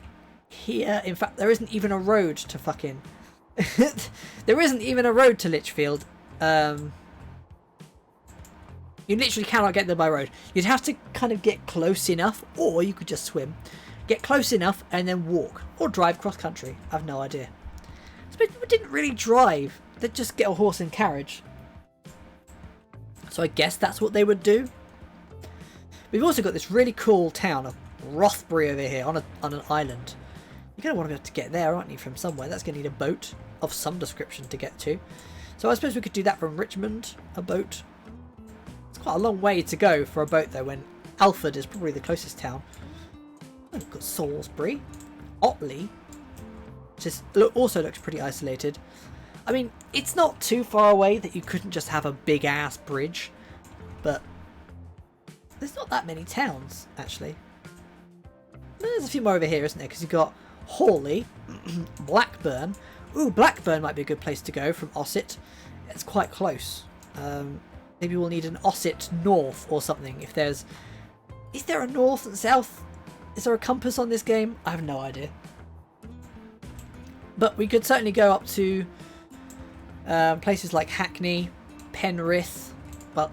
S1: here. In fact, there isn't even a road to fucking... there isn't even a road to Lichfield. You literally cannot get there by road. You'd have to kind of get close enough, or you could just swim. Get close enough and then walk. Or drive cross country. I have no idea. So people didn't really drive. They'd just get a horse and carriage. So I guess that's what they would do. We've also got this really cool town of Rothbury over here on an island. You're going to want to be able to get there, aren't you, from somewhere? That's going to need a boat of some description to get to. So I suppose we could do that from Richmond, a boat. It's quite a long way to go for a boat, though, when Alford is probably the closest town. Oh, we've got Salisbury, Otley, which also looks pretty isolated. I mean, it's not too far away that you couldn't just have a big-ass bridge, but there's not that many towns, actually. There's a few more over here, isn't there? Because you've got Hawley, Blackburn. Ooh, Blackburn might be a good place to go from Ossett. It's quite close. Maybe we'll need an Ossett North or something. If there's... Is there a north and south? Is there a compass on this game? I have no idea. But we could certainly go up to places like Hackney, Penrith. But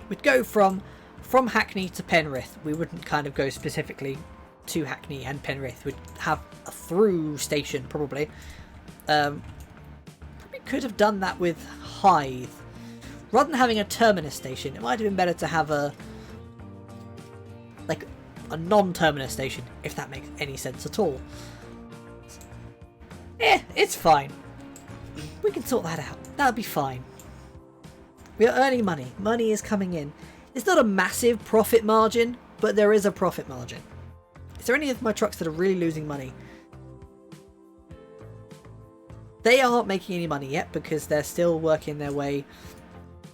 S1: we'd go from Hackney to Penrith. We wouldn't kind of go specifically to Hackney and Penrith. We'd have a through station probably. Probably could have done that with Hythe. Rather than having a terminus station, it might have been better to have a non-terminus station, if that makes any sense at all. It's fine. We can sort that out. That'll be fine. We are earning money. Money is coming in. It's not a massive profit margin, but there is a profit margin. Is there any of my trucks that are really losing money? They aren't making any money yet because they're still working their way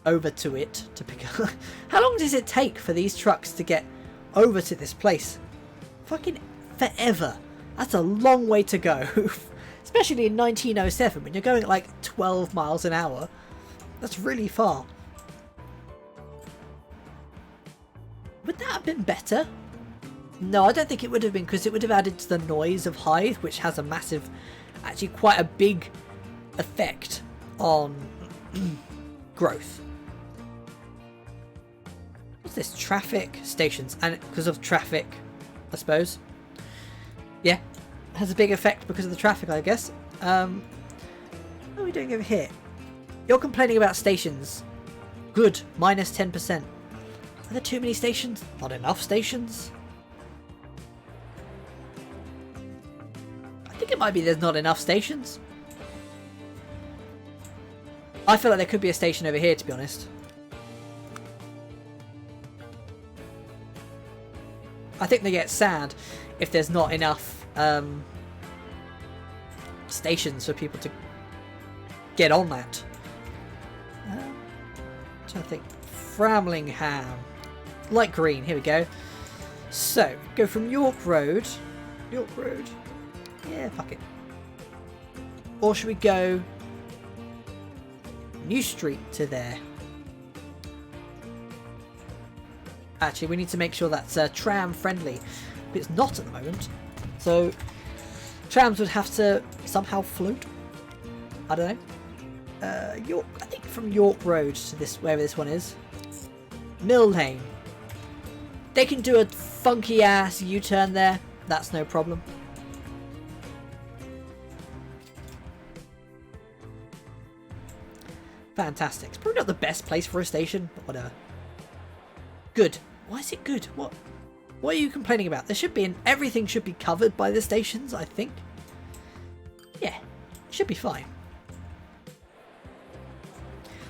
S1: over to it to pick up. How long does it take for these trucks to get over to this place? Fucking forever. That's a long way to go. Especially in 1907 when you're going at like 12 miles an hour. That's really far. Would that have been better? No, I don't think it would have been, because it would have added to the noise of Hythe, which has a massive, actually quite a big effect on growth. What's this? Traffic stations. And because of traffic, I suppose. Yeah, has a big effect because of the traffic, I guess. What are we doing over here? You're complaining about stations. Good. Minus 10%. Are there too many stations? Not enough stations? I think it might be there's not enough stations. I feel like there could be a station over here, to be honest. I think they get sad if there's not enough stations for people to get on that. So I think Framlingham, light green. Here we go. So go from York Road. York Road. Yeah, fuck it. Or should we go New Street to there? Actually, we need to make sure that's tram friendly. But it's not at the moment. So trams would have to somehow float. I don't know. York, I think from York Road to this, wherever this one is. Mill Lane. They can do a funky ass U-turn there. That's no problem. Fantastic. It's probably not the best place for a station, but whatever. Good. Why is it good? What are you complaining about? There should be everything should be covered by the stations, I think. Yeah, it should be fine.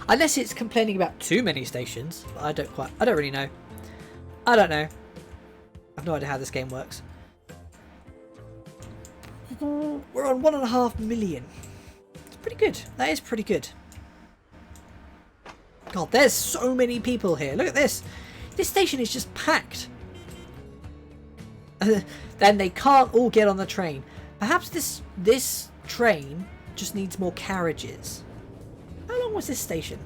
S1: Unless it's complaining about too many stations. I don't really know. I don't know. I've no idea how this game works. We're on 1.5 million. It's pretty good. That is pretty good. God, there's so many people here. Look at this. This station is just packed. Then they can't all get on the train. Perhaps this train just needs more carriages. How long was this station?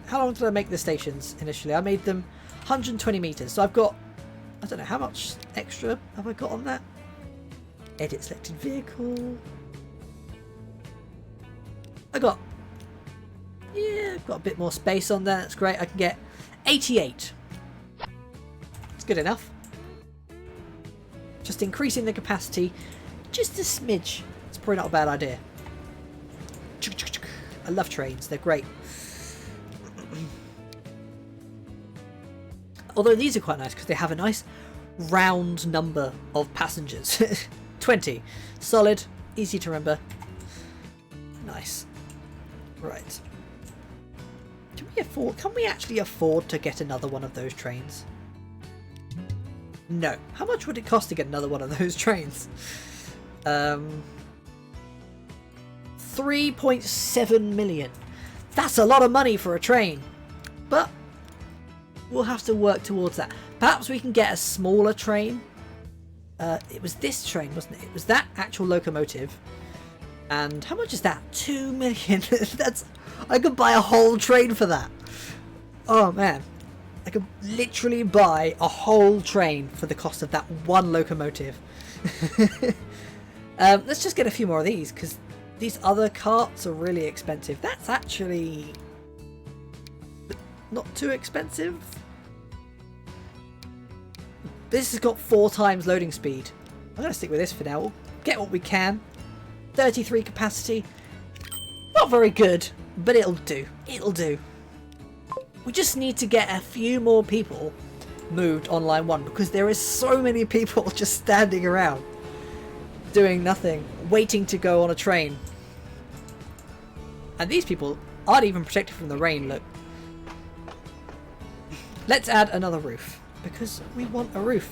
S1: How long did I make the stations initially? I made them 120 meters. So I've got, I don't know, how much extra have I got on that? Edit selected vehicle. I've got a bit more space on there. That's great. I can get 88. It's good enough. Just increasing the capacity just a smidge. It's probably not a bad idea. I love trains. They're great. Although these are quite nice because they have a nice round number of passengers. 20. Solid. Easy to remember. Nice. Right. Can we actually afford to get another one of those trains? No. How much would it cost to get another one of those trains? 3.7 million. That's a lot of money for a train. But we'll have to work towards that. Perhaps we can get a smaller train. It was this train, wasn't it? It was that actual locomotive. And how much is that? 2 million. I could buy a whole train for that. Oh man. I could literally buy a whole train for the cost of that one locomotive. Let's just get a few more of these because these other carts are really expensive. That's actually not too expensive. This has got 4 times loading speed. I'm going to stick with this for now. We'll get what we can. 33 capacity. Not very good, but it'll do. It'll do. We just need to get a few more people moved on line 1 because there is so many people just standing around doing nothing, waiting to go on a train. And these people aren't even protected from the rain, look. Let's add another roof because we want a roof.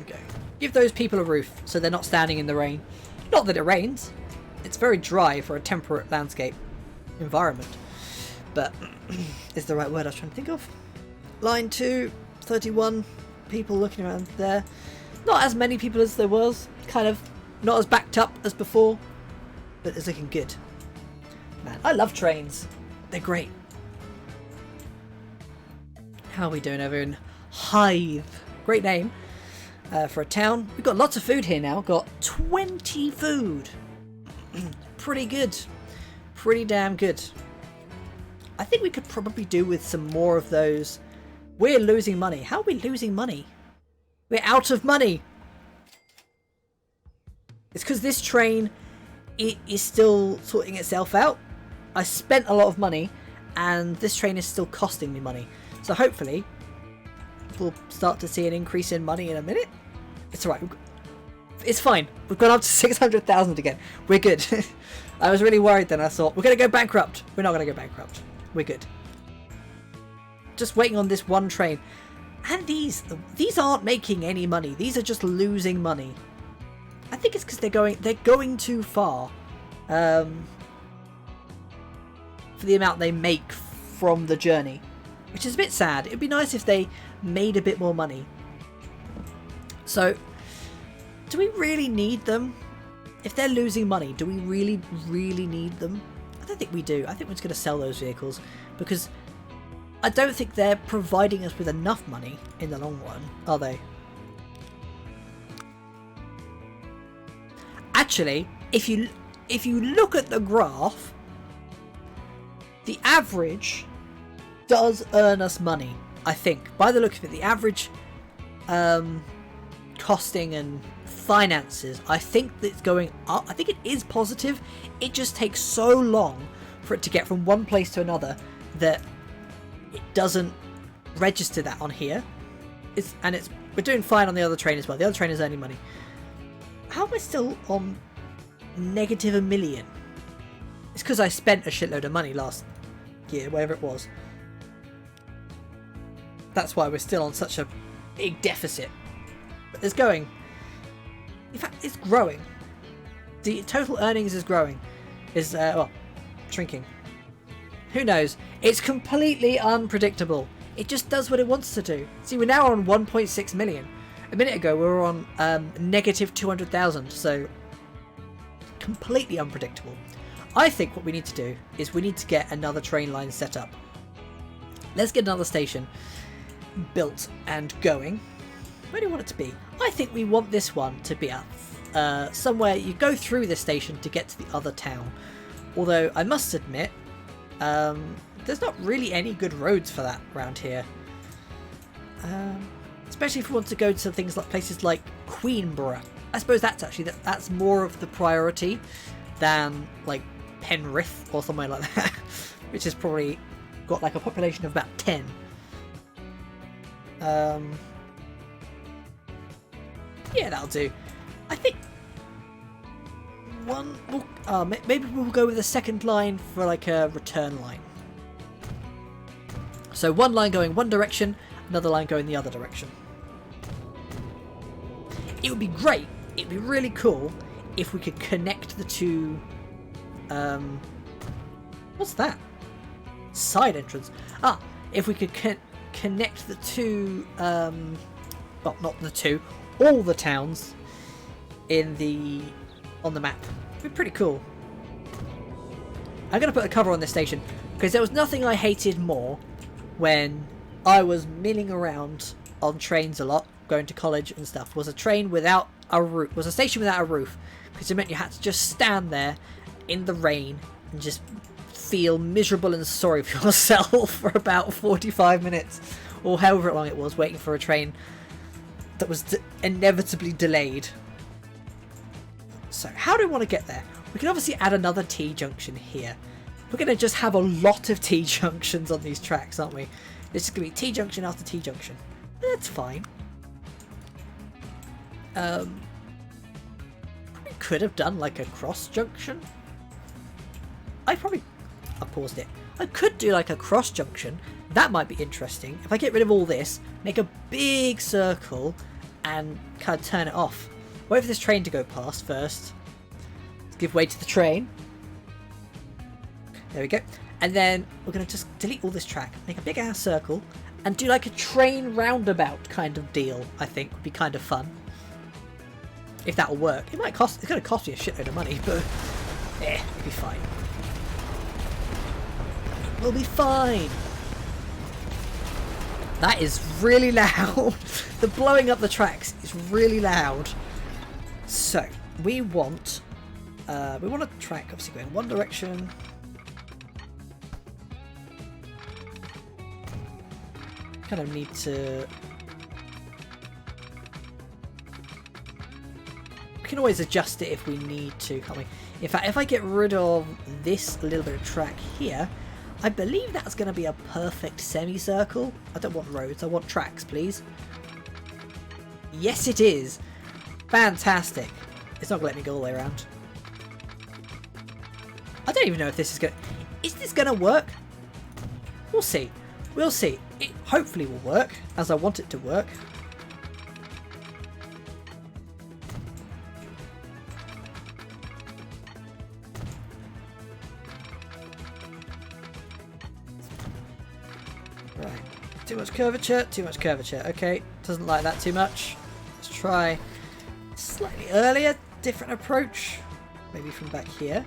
S1: Okay. Give those people a roof so they're not standing in the rain. Not that it rains. It's very dry for a temperate landscape environment. But is the right word I was trying to think of. Line 2, 31 people looking around there. Not as many people as there was. Kind of not as backed up as before. But it's looking good. Man, I love trains. They're great. How are we doing over in Hythe? Great name for a town. We've got lots of food here now. Got 20 food. Pretty good. Pretty damn good. I think we could probably do with some more of those. We're losing money. How are we losing money? We're out of money. It's because this train, it is still sorting itself out. I spent a lot of money, and this train is still costing me money. So hopefully, we'll start to see an increase in money in a minute. It's alright. It's fine. We've gone up to 600,000 again. We're good. I was really worried then. I thought, we're going to go bankrupt. We're not going to go bankrupt. We're good. Just waiting on this one train. And these aren't making any money. These are just losing money. I think it's because they're going too far. For the amount they make from the journey. Which is a bit sad. It'd be nice if they made a bit more money. So, do we really need them? If they're losing money, do we really, really need them? I don't think we do. I think we're just going to sell those vehicles. Because I don't think they're providing us with enough money in the long run, are they? Actually, if you look at the graph, the average does earn us money, I think. By the look of it, the average costing and finances, I think that it's going up. I think it is positive. It just takes so long for it to get from one place to another that it doesn't register that on here. We're doing fine on the other train as well. The other train is earning money. How am I still on negative $1 million? It's because I spent a shitload of money last year, whatever it was. That's why we're still on such a big deficit. But it's going. In fact, it's growing. The total earnings is growing. Well, shrinking. Who knows? It's completely unpredictable. It just does what it wants to do. See, we're now on 1.6 million. A minute ago, we were on negative 200,000. So, completely unpredictable. I think what we need to do is we need to get another train line set up. Let's get another station built and going. Where do you want it to be? I think we want this one to be somewhere you go through this station to get to the other town. Although I must admit, there's not really any good roads for that around here. Especially if we want to go to things like places like Queenborough. I suppose that's more of the priority than like Penrith or somewhere like that, which has probably got like a population of about 10. Yeah, that'll do. I think maybe we'll go with a second line for like a return line. So one line going one direction, another line going the other direction. It would be great, it'd be really cool if we could connect the two, what's that? Side entrance. If we could connect the two, well, not the two, all the towns on the map. It'd be pretty cool. I'm going to put a cover on this station because there was nothing I hated more when I was milling around on trains a lot, going to college and stuff, was a train without a roof, was a station without a roof, because it meant you had to just stand there in the rain and just feel miserable and sorry for yourself for about 45 minutes or however long it was, waiting for a train that was inevitably delayed. So how do we want to get there? We can obviously add another T-junction here. We're going to just have a lot of T-junctions on these tracks, aren't we? This is going to be T-junction after T-junction. That's fine. Probably could have done like a cross-junction. I paused it. I could do like a cross-junction. That might be interesting. If I get rid of all this, make a big circle and kind of turn it off. Wait for this train to go past first. Let's give way to the train. There we go. And then we're going to just delete all this track, make a big ass circle, and do like a train roundabout kind of deal, I think would be kind of fun. If that'll work. It's going to cost me a shitload of money, but it'll be fine. We'll be fine. That is really loud. The blowing up the tracks is really loud. So we want a track obviously going one direction. Kind of need to We can always adjust it if we need to, can't we? In fact, if I get rid of this little bit of track here, I believe that's going to be a perfect semicircle. I don't want roads, I want tracks, please. Yes, it is. Fantastic. It's not going to let me go all the way around. I don't even know if this is going to... Is this going to work? We'll see. We'll see. It hopefully will work, as I want it to work. Right. Too much curvature, too much curvature. Okay, doesn't like that too much. Let's try slightly earlier, different approach. Maybe from back here.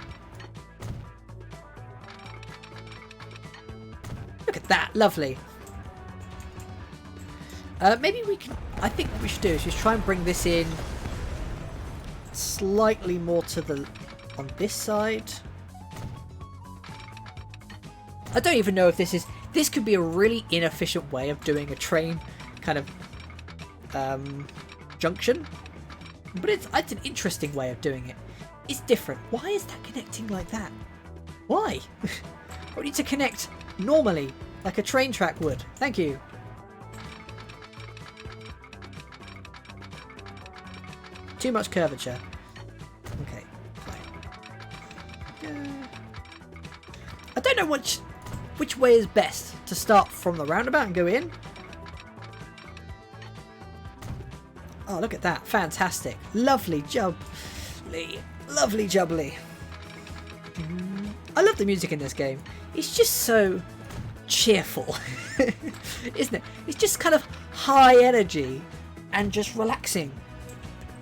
S1: Look at that, lovely. Maybe we can... I think what we should do is just try and bring this in slightly more to the... on this side. I don't even know if this is... This could be a really inefficient way of doing a train kind of junction. But it's an interesting way of doing it. It's different. Why is that connecting like that? Why? We need to connect normally, like a train track would. Thank you. Too much curvature. Okay, fine. I don't know which way is best. To start from the roundabout and go in? Oh, look at that. Fantastic. Lovely jubbly. Lovely jubbly. I love the music in this game. It's just so cheerful. Isn't it? It's just kind of high energy and just relaxing.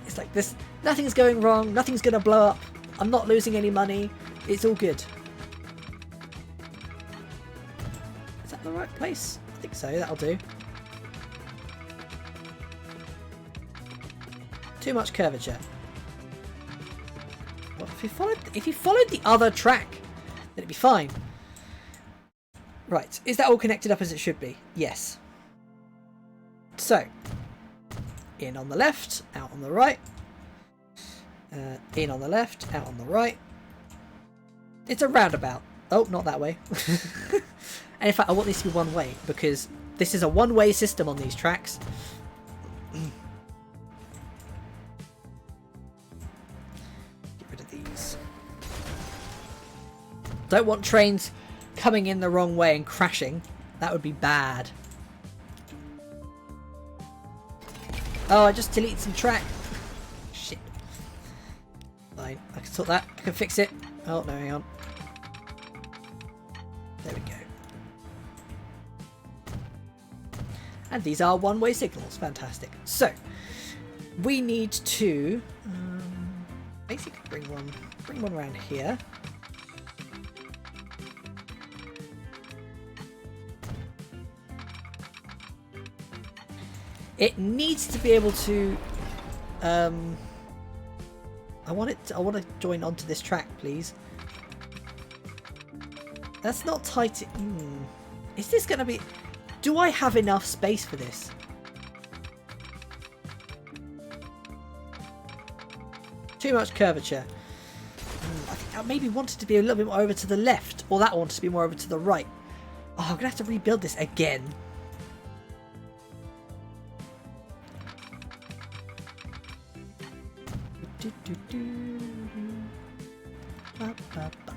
S1: It's like this. Nothing's going wrong. Nothing's going to blow up. I'm not losing any money. It's all good. Is that the right place? I think so. That'll do. Too much curvature. Well, if you followed the other track, then it'd be fine. Right. Is that all connected up as it should be? Yes. So, in on the left, out on the right. In on the left, out on the right. It's a roundabout. Oh, not that way. And in fact, I want this to be one way because this is a one-way system on these tracks. Get rid of these. Don't want trains coming in the wrong way and crashing. That would be bad. Oh, I just deleted some track. Shit. Fine. I can sort that. I can fix it. Oh, no, hang on. There we go. And these are one-way signals. Fantastic. So, we need to basically bring one around here. It needs to be able to. I want to join onto this track, please. That's not tight. Is this going to be? Do I have enough space for this? Too much curvature. I think I maybe wanted to be a little bit more over to the left, or that wanted to be more over to the right. Oh, I'm gonna have to rebuild this again.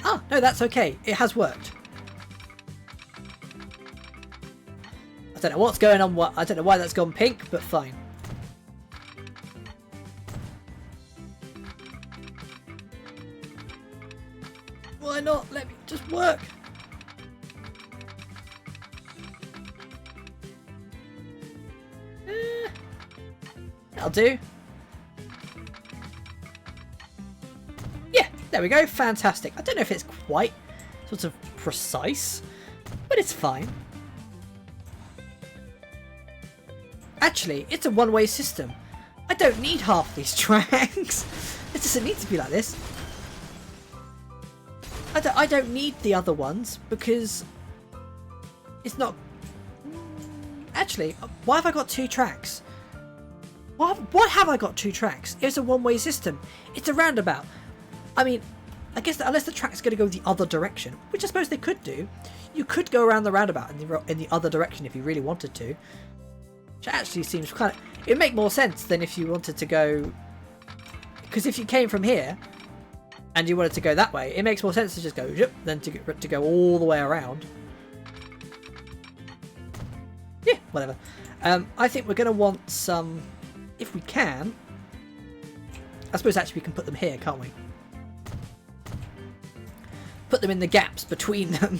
S1: Ah, no, that's okay. It has worked. I don't know what's going on. I don't know why that's gone pink, but fine. Why not? Let me just work. That'll do. Yeah, there we go. Fantastic. I don't know if it's quite sort of precise, but it's fine. Actually, it's a one-way system. I don't need half these tracks. It doesn't need to be like this. I don't need the other ones because it's not... Actually, why have I got two tracks? Why have I got 2 tracks? It's a one-way system. It's a roundabout. I mean, I guess that unless the track's going to go the other direction, which I suppose they could do, you could go around the roundabout in the other direction if you really wanted to. Which actually seems kind of... It would make more sense than if you wanted to go... Because if you came from here and you wanted to go that way, it makes more sense to just go than to go all the way around. Yeah, whatever. I think we're going to want some... If we can... I suppose actually we can put them here, can't we? Put them in the gaps between them.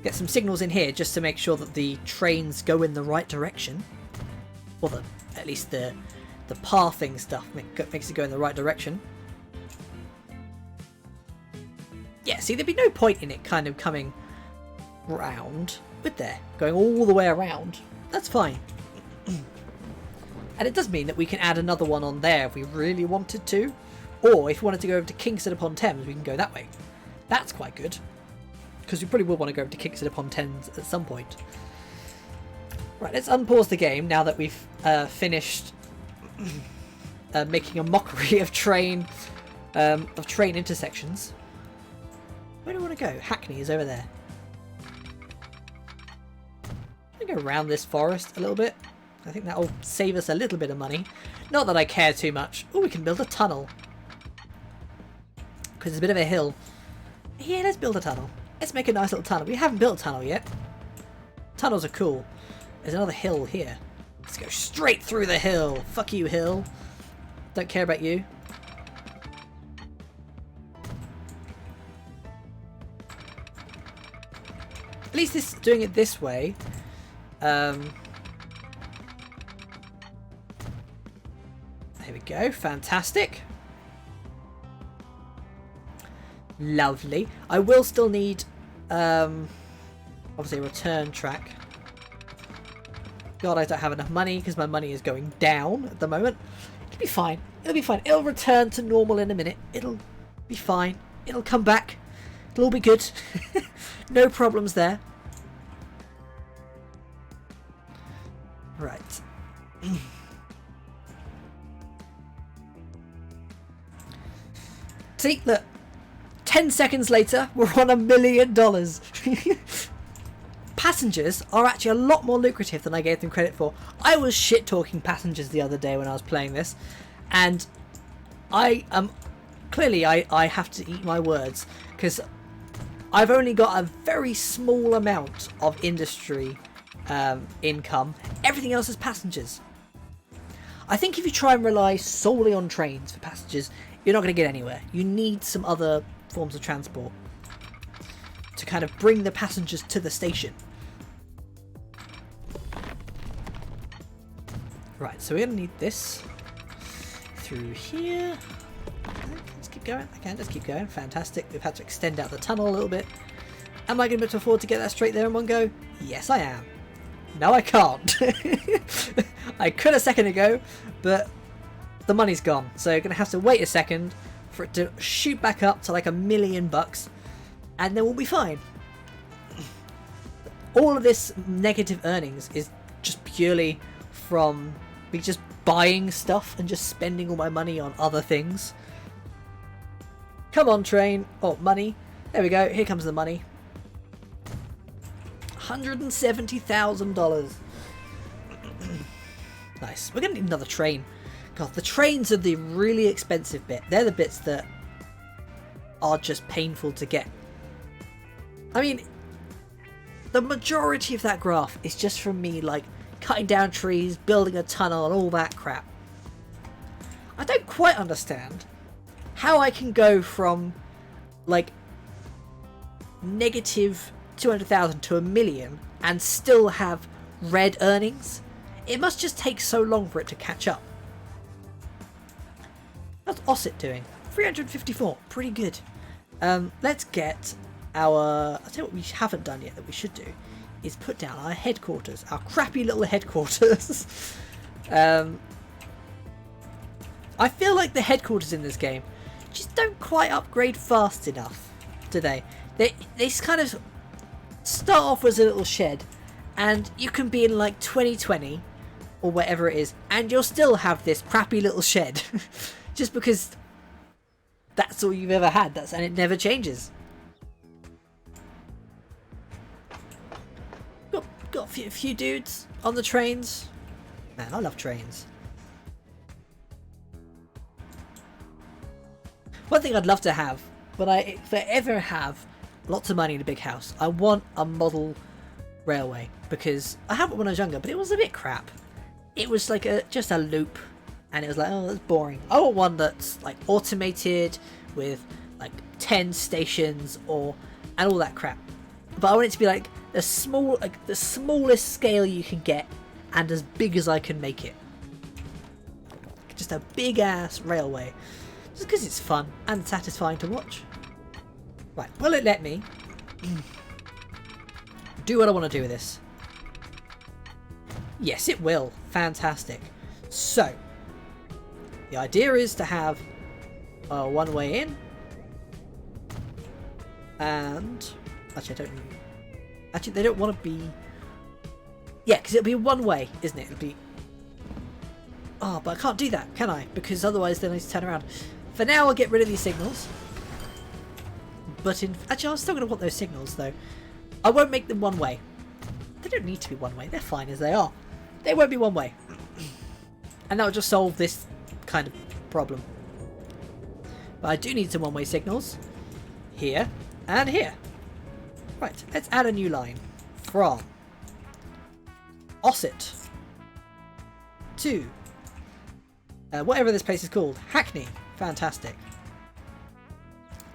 S1: Get some signals in here just to make sure that the trains go in the right direction. Or at least the pathing stuff makes it go in the right direction. Yeah, see, there'd be no point in it kind of coming round, would there? Going all the way around. That's fine. And it does mean that we can add another one on there if we really wanted to. Or if we wanted to go over to Kingston upon Thames, we can go that way. That's quite good. Because we probably will want to go over to Kingston upon Thames at some point. Right, let's unpause the game now that we've finished making a mockery of train intersections. Where do I want to go? Hackney is over there. I'm going to go around this forest a little bit. I think that'll save us a little bit of money. Not that I care too much. Oh, we can build a tunnel. Because it's a bit of a hill. Yeah, let's build a tunnel. Let's make a nice little tunnel. We haven't built a tunnel yet. Tunnels are cool. There's another hill here. Let's go straight through the hill. Fuck you, hill. Don't care about you. At least doing it this way. There we go. Fantastic. Lovely. I will still need, obviously a return track. God, I don't have enough money because my money is going down at the moment. It'll be fine. It'll be fine. It'll return to normal in a minute. It'll be fine. It'll come back. It'll all be good. No problems there. Right. See, look. 10 seconds later, we're on $1 million. Passengers are actually a lot more lucrative than I gave them credit for. I was shit talking passengers the other day when I was playing this, and I clearly I have to eat my words because I've only got a very small amount of industry income. Everything else is passengers. I think if you try and rely solely on trains for passengers, you're not going to get anywhere. You need some other forms of transport to kind of bring the passengers to the station. Right, so we're going to need this through here. Let's keep going. I can just keep going. Fantastic. We've had to extend out the tunnel a little bit. Am I going to be able to afford to get that straight there in one go? Yes, I am. No, I can't. I could a second ago, but the money's gone. So you're going to have to wait a second for it to shoot back up to like $1 million, and then we'll be fine. All of this negative earnings is just purely from me just buying stuff and just spending all my money on other things. Come on, train. Oh, money. There we go. Here comes the money. $170,000. Nice. We're going to need another train. God, the trains are the really expensive bit. They're the bits that are just painful to get. I mean, the majority of that graph is just from me, like, cutting down trees, building a tunnel, and all that crap. I don't quite understand how I can go from, like, negative 200,000 to $1 million and still have red earnings. It must just take so long for it to catch up. What's Osset doing? 354. Pretty good. Let's get our... I'll tell you what we haven't done yet that we should do is put down our headquarters. Our crappy little headquarters. I feel like the headquarters in this game just don't quite upgrade fast enough, do they? They kind of start off as a little shed, and you can be in like 2020 or whatever it is, and you'll still have this crappy little shed. Just because that's all you've ever had, and it never changes. Got a few dudes on the trains. Man, I love trains. One thing I'd love to have, if I ever have lots of money in a big house, I want a model railway, because I had it when I was younger, but it was a bit crap. It was like just a loop, and it was like, oh, that's boring. I want one that's like automated with like 10 stations and all that crap. But I want it to be like the smallest scale you can get, and as big as I can make it. Just a big ass railway, just because it's fun and satisfying to watch. Right, will it let me do what I want to do with this? Yes, it will. Fantastic. So, the idea is to have one way in, and actually they don't want to be, yeah, because it'll be one way, isn't it? It'll be, oh, but I can't do that, can I? Because otherwise then I need to turn around. For now, I'll get rid of these signals. But actually, I'm still going to want those signals, though. I won't make them one way. They don't need to be one way. They're fine as they are. They won't be one way. And that will just solve this kind of problem. But I do need some one-way signals. Here and here. Right, let's add a new line. From Ossett to whatever this place is called. Hackney. Fantastic.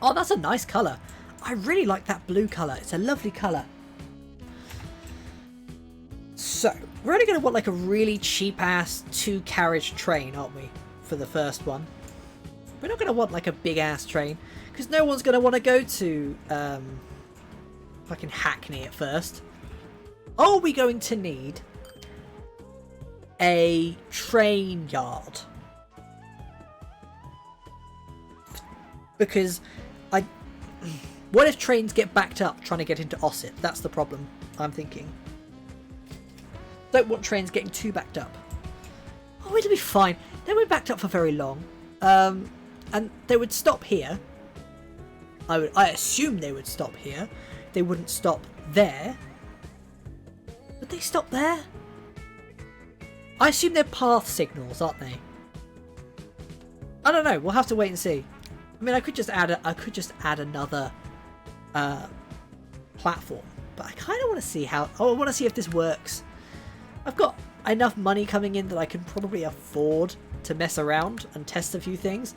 S1: Oh, that's a nice colour. I really like that blue colour. It's a lovely colour. So, we're only going to want like a really cheap-ass 2-carriage train, aren't we? For the first one. We're not going to want like a big-ass train, because no one's going to want to go to fucking Hackney at first. Are we going to need a train yard? Because what if trains get backed up trying to get into Ossett? That's the problem, I'm thinking. Don't want trains getting too backed up. Oh, it'll be fine. They won't backed up for very long. And they would stop here. I assume they would stop here. They wouldn't stop there. Would they stop there? I assume they're path signals, aren't they? I don't know. We'll have to wait and see. I mean, I could just add another platform, but I kind of want to see how. Oh, I want to see if this works. I've got enough money coming in that I can probably afford to mess around and test a few things.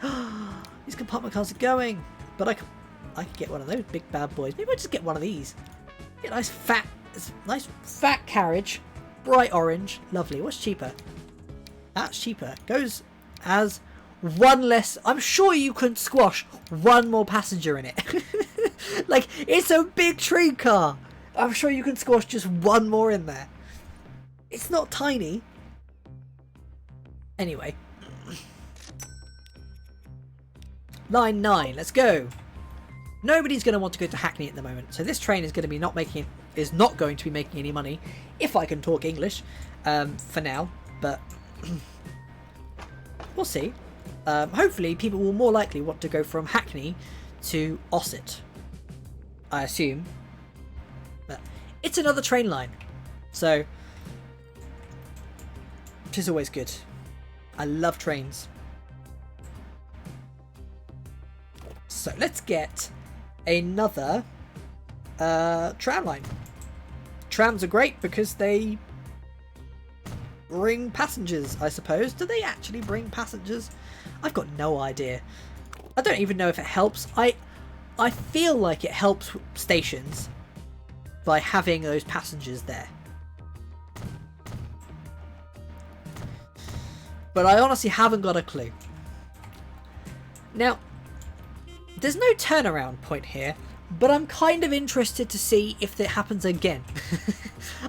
S1: These compartment cars are going, but I could get one of those big bad boys. Maybe I'll just get one of these. Get a nice fat carriage, bright orange, lovely. What's cheaper? That's cheaper. Goes as one less. I'm sure you can squash one more passenger in it. Like, it's a big train car. I'm sure you can squash just one more in there. It's not tiny. Anyway. Line 9, let's go. Nobody's going to want to go to Hackney at the moment, so this train is going to be not going to be making any money, if I can talk English, for now, but we'll see. Hopefully people will more likely want to go from Hackney to Ossett, I assume. But it's another train line, so which is always good. I love trains. So let's get another tram line. Trams are great because they bring passengers, I suppose. Do they actually bring passengers? I've got no idea. I don't even know if it helps. I feel like it helps stations by having those passengers there. But I honestly haven't got a clue. Now, there's no turnaround point here, but I'm kind of interested to see if it happens again.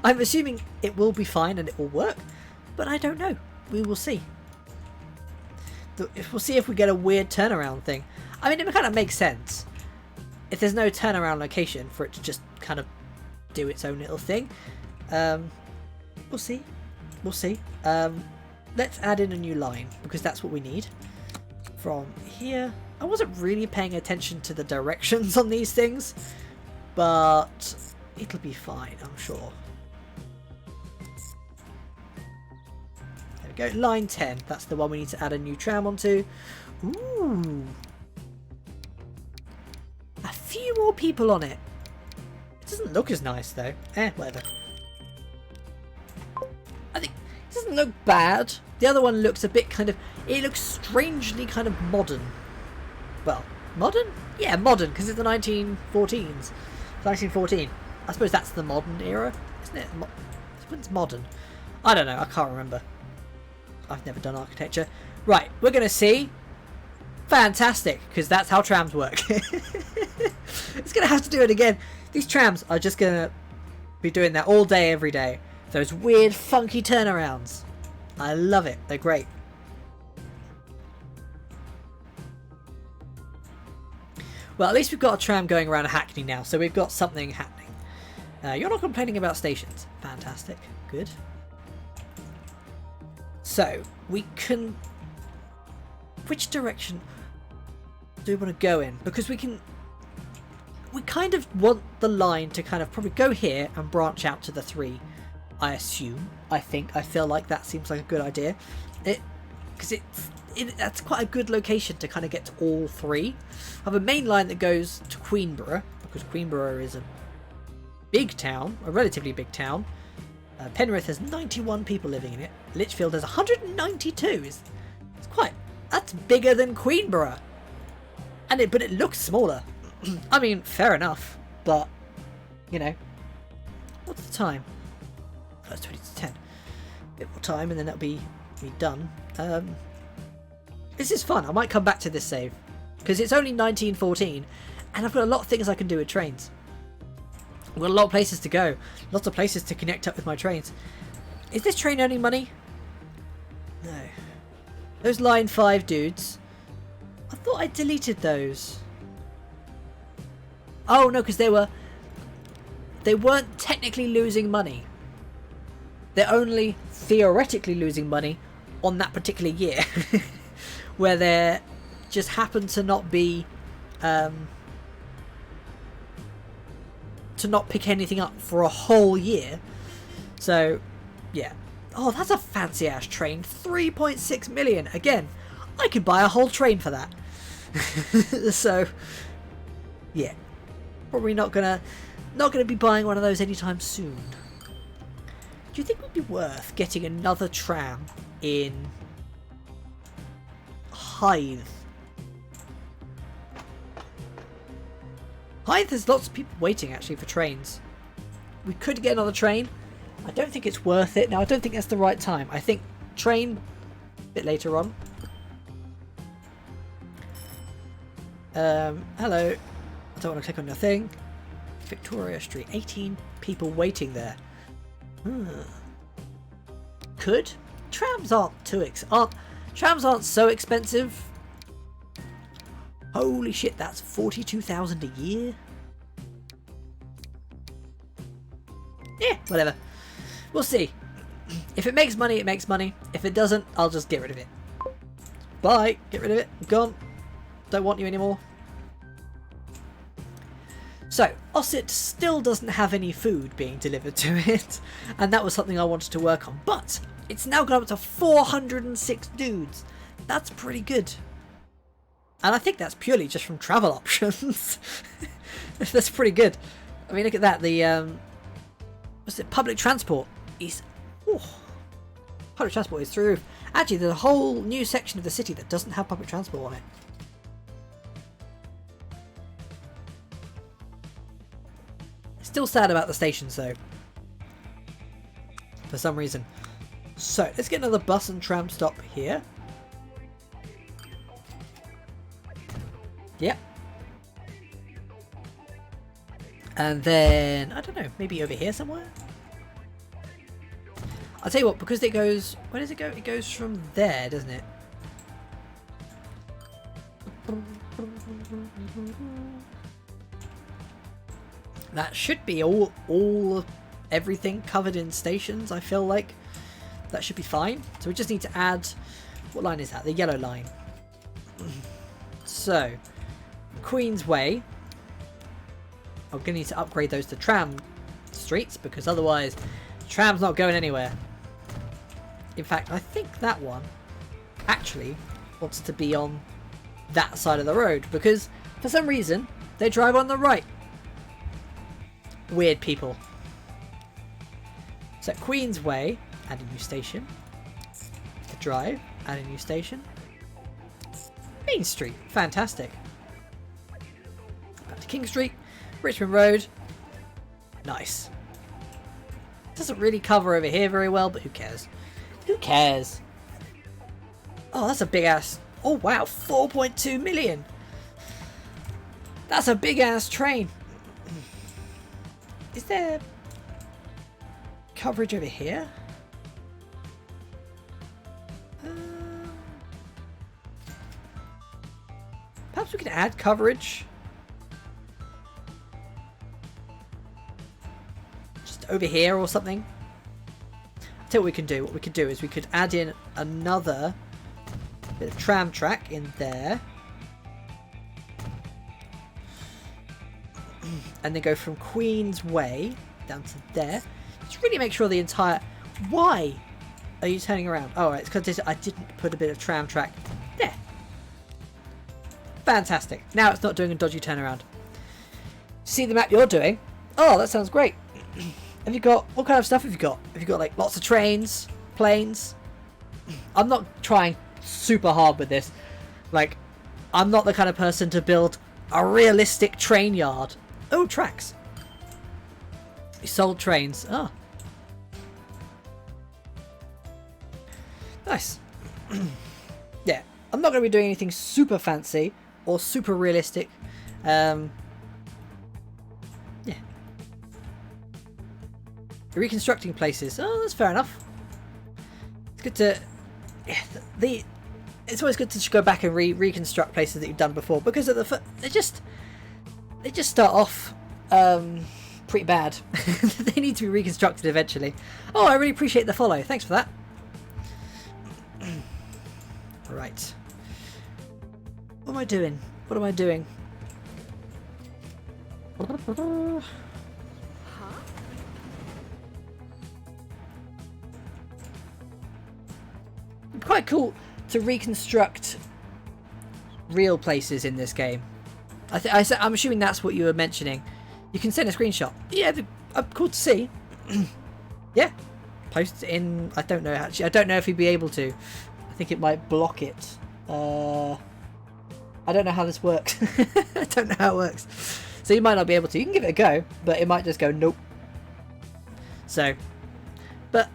S1: I'm assuming it will be fine and it will work, but I don't know. We will see. We'll see if we get a weird turnaround thing. I mean, it kind of makes sense. If there's no turnaround location for it to just kind of do its own little thing. We'll see. we'll see. Let's add in a new line, because that's what we need. From here, I wasn't really paying attention to the directions on these things, but it'll be fine, I'm sure. There we go, line 10. That's the one we need to add a new tram onto. Ooh. A few more people on it. It doesn't look as nice though. Whatever. I think it doesn't look bad. The other one looks a bit kind of... It looks strangely kind of modern. Well, modern? Yeah, modern, because it's the 1914s. 1914. I suppose that's the modern era, isn't it? When's modern? I don't know, I can't remember. I've never done architecture. Right, we're going to see. Fantastic, because that's how trams work. It's going to have to do it again. These trams are just going to be doing that all day, every day. Those weird, funky turnarounds. I love it. They're great. Well, at least we've got a tram going around Hackney now, so we've got something happening. You're not complaining about stations. Fantastic. Good. So, we can... Which direction do we want to go in? Because we can... We kind of want the line to kind of probably go here and branch out to the 3. I assume. I think. I feel like that seems like a good idea. Because that's quite a good location to kind of get to all 3. I have a main line that goes to Queenborough, because Queenborough is a big town, a relatively big town. Penrith has 91 people living in it. Lichfield has 192. It's quite... That's bigger than Queenborough. But it looks smaller. I mean, fair enough. But, you know. What's the time? Oh, it's 20 to 10. A bit more time and then that'll be done. This is fun. I might come back to this save. Because it's only 1914. And I've got a lot of things I can do with trains. I've got a lot of places to go. Lots of places to connect up with my trains. Is this train earning money? No. Those line 5 dudes. I thought I deleted those. Oh no, because they weren't technically losing money. They're only theoretically losing money on that particular year. Where there just happened to not be to not pick anything up for a whole year. So yeah. Oh, that's a fancy ass train. 3.6 million. Again, I could buy a whole train for that. So yeah. Probably not gonna be buying one of those anytime soon. Do you think it would be worth getting another tram in Hythe? Hythe has lots of people waiting actually for trains. We could get another train. I don't think it's worth it. Now, I don't think that's the right time. I think train a bit later on. Hello. I don't want to click on your thing. Victoria Street. 18 people waiting there. Could. Trams aren't trams aren't so expensive. Holy shit, that's 42,000 a year. Yeah, whatever. We'll see. If it makes money, it makes money. If it doesn't, I'll just get rid of it. Bye. Get rid of it. Gone. Don't want you anymore. So, Ossett still doesn't have any food being delivered to it, and that was something I wanted to work on. But it's now gone up to 406 dudes. That's pretty good. And I think that's purely just from travel options. That's pretty good. I mean, look at that. The what's it? Public transport is... public transport is through the roof. Actually, there's a whole new section of the city that doesn't have public transport on it. Still sad about the stations though, for some reason. So let's get another bus and tram stop here. Yep. And then I don't know, maybe over here somewhere. I'll tell you what, because it goes, where does it go? It goes from there, doesn't it? That should be everything covered in stations, I feel like. That should be fine. So we just need to add... What line is that? The yellow line. So, Queensway. I'm going to need to upgrade those to tram streets because otherwise the tram's not going anywhere. In fact, I think that one actually wants to be on that side of the road because for some reason they drive on the right. Weird people. So Queensway, add a new station. The Drive, add a new station. Main Street, fantastic. Back to King Street, Richmond Road. Nice. Doesn't really cover over here very well, but who cares? Who cares? Oh, that's a big ass... Oh wow, 4.2 million. That's a big ass train. Is there coverage over here? Perhaps we can add coverage. Just over here or something. I'll tell you what we can do. What we could do is we could add in another bit of tram track in there. And then go from Queensway down to there. Just really make sure the entire... Why are you turning around? Oh, right, it's because I didn't put a bit of tram track there. Fantastic. Now it's not doing a dodgy turnaround. See the map you're doing? Oh, that sounds great. Have you got... What kind of stuff have you got? Have you got, like, lots of trains? Planes? I'm not trying super hard with this. Like, I'm not the kind of person to build a realistic train yard. Oh, tracks. You sold trains. Oh. Nice. Yeah. I'm not going to be doing anything super fancy or super realistic. Yeah. Reconstructing places. Oh, that's fair enough. It's good to... Yeah, it's always good to just go back and reconstruct places that you've done before because at the they just start off pretty bad. They need to be reconstructed eventually. Oh, I really appreciate the follow. Thanks for that. Right. What am I doing? What am I doing? Quite cool to reconstruct real places in this game. I'm assuming that's what you were mentioning. You can send a screenshot. Yeah, cool to see. Yeah, post it in. I don't know actually. I don't know if you'd be able to. I think it might block it. I don't know how this works. I don't know how it works. So you might not be able to. You can give it a go, but it might just go nope. So, but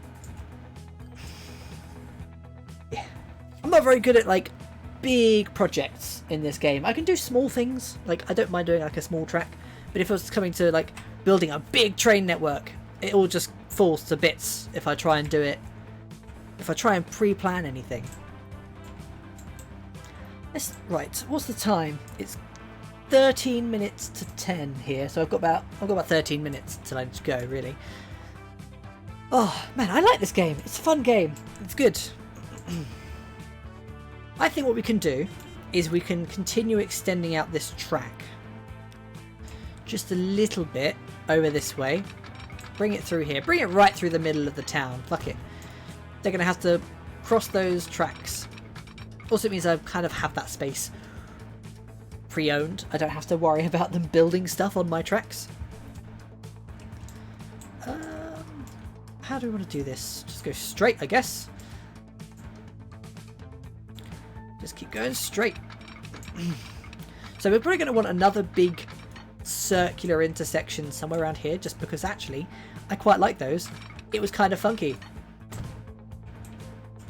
S1: yeah, I'm not very good at like big projects in this game. I can do small things. Like I don't mind doing like a small track, but if it was coming to like building a big train network, it all just falls to bits if I try and do it. If I try and pre-plan anything. Right, what's the time? It's 13 minutes to 10 here, so I've got about 13 minutes till I just go, really. Oh man, I like this game. It's a fun game. It's good. I think what we can do is we can continue extending out this track just a little bit over this way. Bring it through here. Bring it right through the middle of the town. Fuck it. They're going to have to cross those tracks. Also, it means I kind of have that space pre-owned. I don't have to worry about them building stuff on my tracks. How do we want to do this? Just go straight, I guess. Just keep going straight. So we're probably going to want another big circular intersection somewhere around here, just because actually I quite like those. It was kind of funky.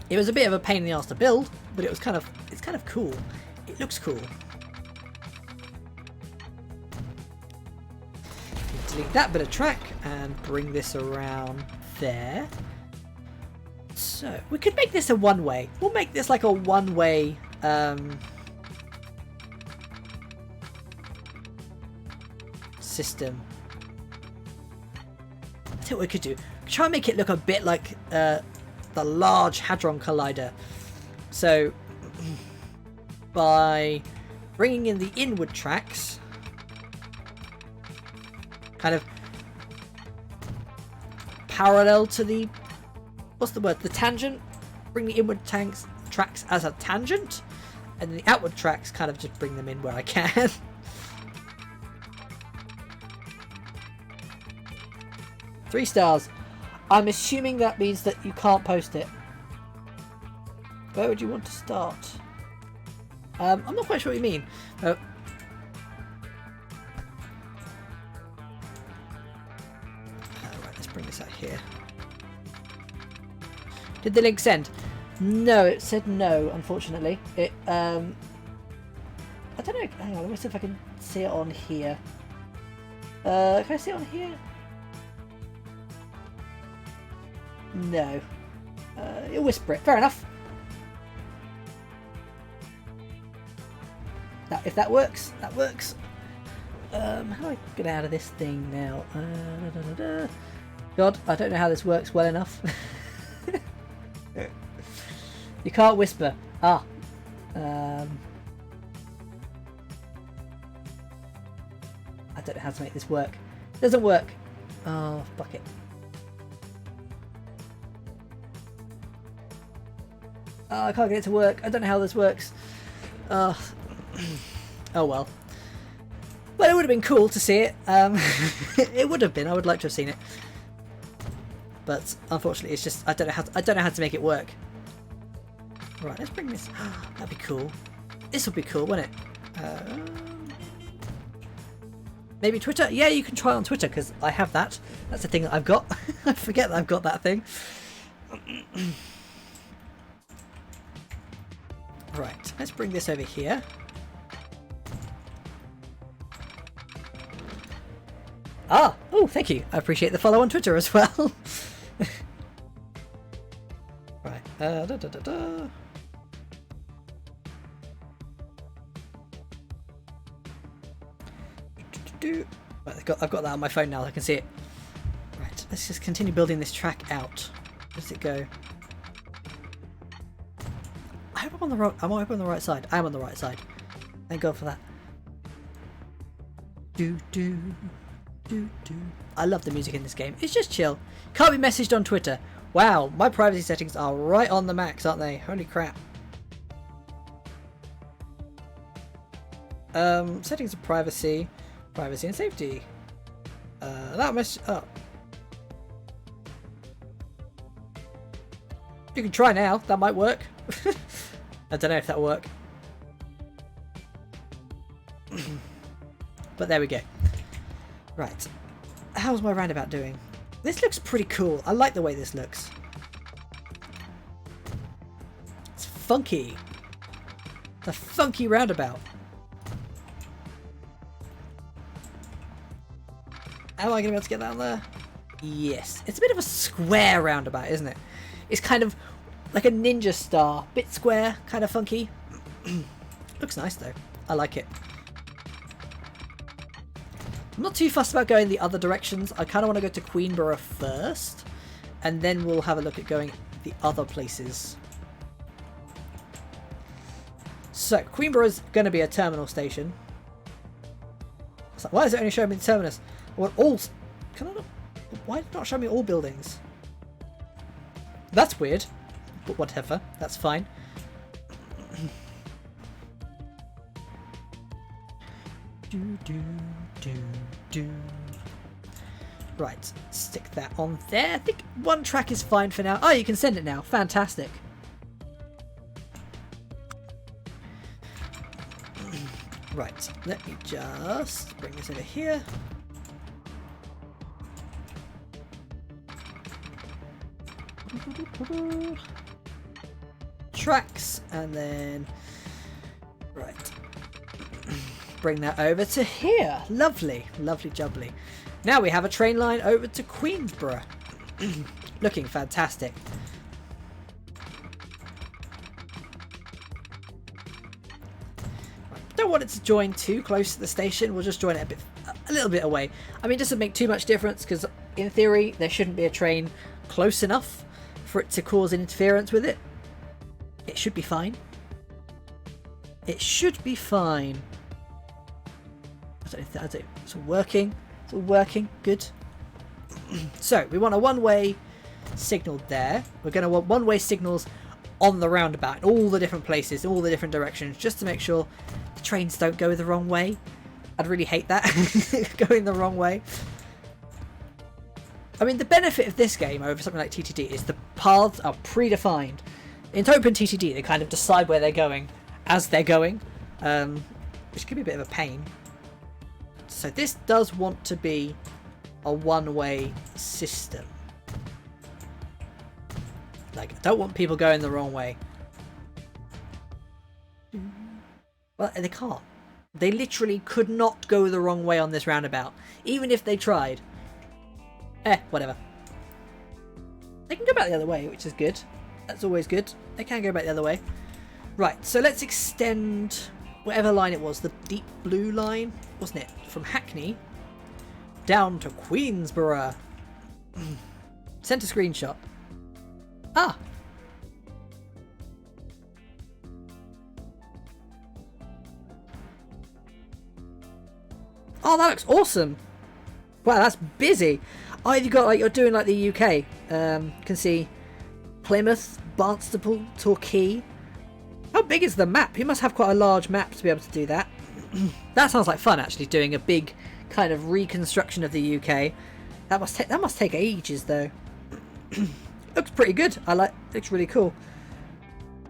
S1: It was a bit of a pain in the ass to build, but it's kind of cool. It looks cool. Delete that bit of track and bring this around there. So we could make this a one-way. We'll make this like a one-way system. I think what we could do, try and make it look a bit like the Large Hadron Collider. So by bringing in the inward tracks, kind of parallel to the, what's the word, the tangent, bring the inward tracks as a tangent, and the outward tracks kind of just bring them in where I can. 3 stars. I'm assuming that means that you can't post it. Where would you want to start? I'm not quite sure what you mean. Right, let's bring this out here. Did the link send? No, it said no, unfortunately. It, I don't know. Hang on, let me see if I can see it on here. Can I see it on here? No. You'll whisper it. Fair enough. If that works, that works. How do I get out of this thing now? God, I don't know how this works well enough. You can't whisper. Ah. I don't know how to make this work. It doesn't work. Oh, fuck it. Oh, I can't get it to work. I don't know how this works. Oh well. Well, it would have been cool to see it. It would have been. I would like to have seen it. But unfortunately, it's just I don't know how to make it work. Right, let's bring this. That'd be cool. This would be cool, wouldn't it? Maybe Twitter? Yeah, you can try on Twitter because I have that. That's the thing that I've got. I forget that I've got that thing. Right, let's bring this over here. Ah! Oh, thank you. I appreciate the follow on Twitter as well. Right. Right, I've got that on my phone now. I can see it. Right. Let's just continue building this track out. Where does it go? I hope I'm on the right. Am I on the right side? I am on the right side. Thank God for that. Do do. I love the music in this game. It's just chill. Can't be messaged on Twitter. Wow, my privacy settings are right on the max, aren't they? Holy crap. Settings of privacy and safety. That message. Oh, you can try now. That might work. I don't know if that'll work. But there we go. Right. How's my roundabout doing? This looks pretty cool. I like the way this looks. It's funky. It's a funky roundabout. Am I going to be able to get down there? Yes. It's a bit of a square roundabout, isn't it? It's kind of like a ninja star. Bit square, kind of funky. Looks nice though. I like it. I'm not too fussed about going the other directions. I kind of want to go to Queenborough first, and then we'll have a look at going the other places. So, Queenborough's going to be a terminal station. So, why is it only showing me the terminus? I want all... Can I not... Why did it not show me all buildings? That's weird. But whatever. That's fine. Right, stick that on there. I think one track is fine for now. Oh, you can send it now. Fantastic. Right, let me just bring this over here. Tracks, and then... Right. Bring that over to here. Lovely, lovely jubbly. Now we have a train line over to Queensborough. Looking fantastic. Don't want it to join too close to the station. We'll just join it a little bit away. I mean, it doesn't make too much difference because in theory there shouldn't be a train close enough for it to cause an interference with it. It should be fine. It should be fine. It's all working. It's all working. Good. So, we want a one-way signal there. We're going to want one-way signals on the roundabout in all the different places, all the different directions, just to make sure the trains don't go the wrong way. I'd really hate that, going the wrong way. I mean, the benefit of this game over something like TTD is the paths are predefined. In Open TTD, they kind of decide where they're going as they're going, which can be a bit of a pain. So this does want to be a one-way system. Like, I don't want people going the wrong way. Well, they can't. They literally could not go the wrong way on this roundabout, even if they tried. Whatever. They can go back the other way, which is good. That's always good. They can go back the other way. Right, so let's extend whatever line it was, the deep blue line, wasn't it? From Hackney down to Queensborough. Sent a screenshot. Ah! Oh, that looks awesome! Wow, that's busy. Oh, have you got, like, you're doing like the UK. You can see Plymouth, Barnstaple, Torquay. How big is the map? You must have quite a large map to be able to do that. That sounds like fun, actually, doing a big kind of reconstruction of the UK. That must take ages, though. Looks pretty good. Looks really cool.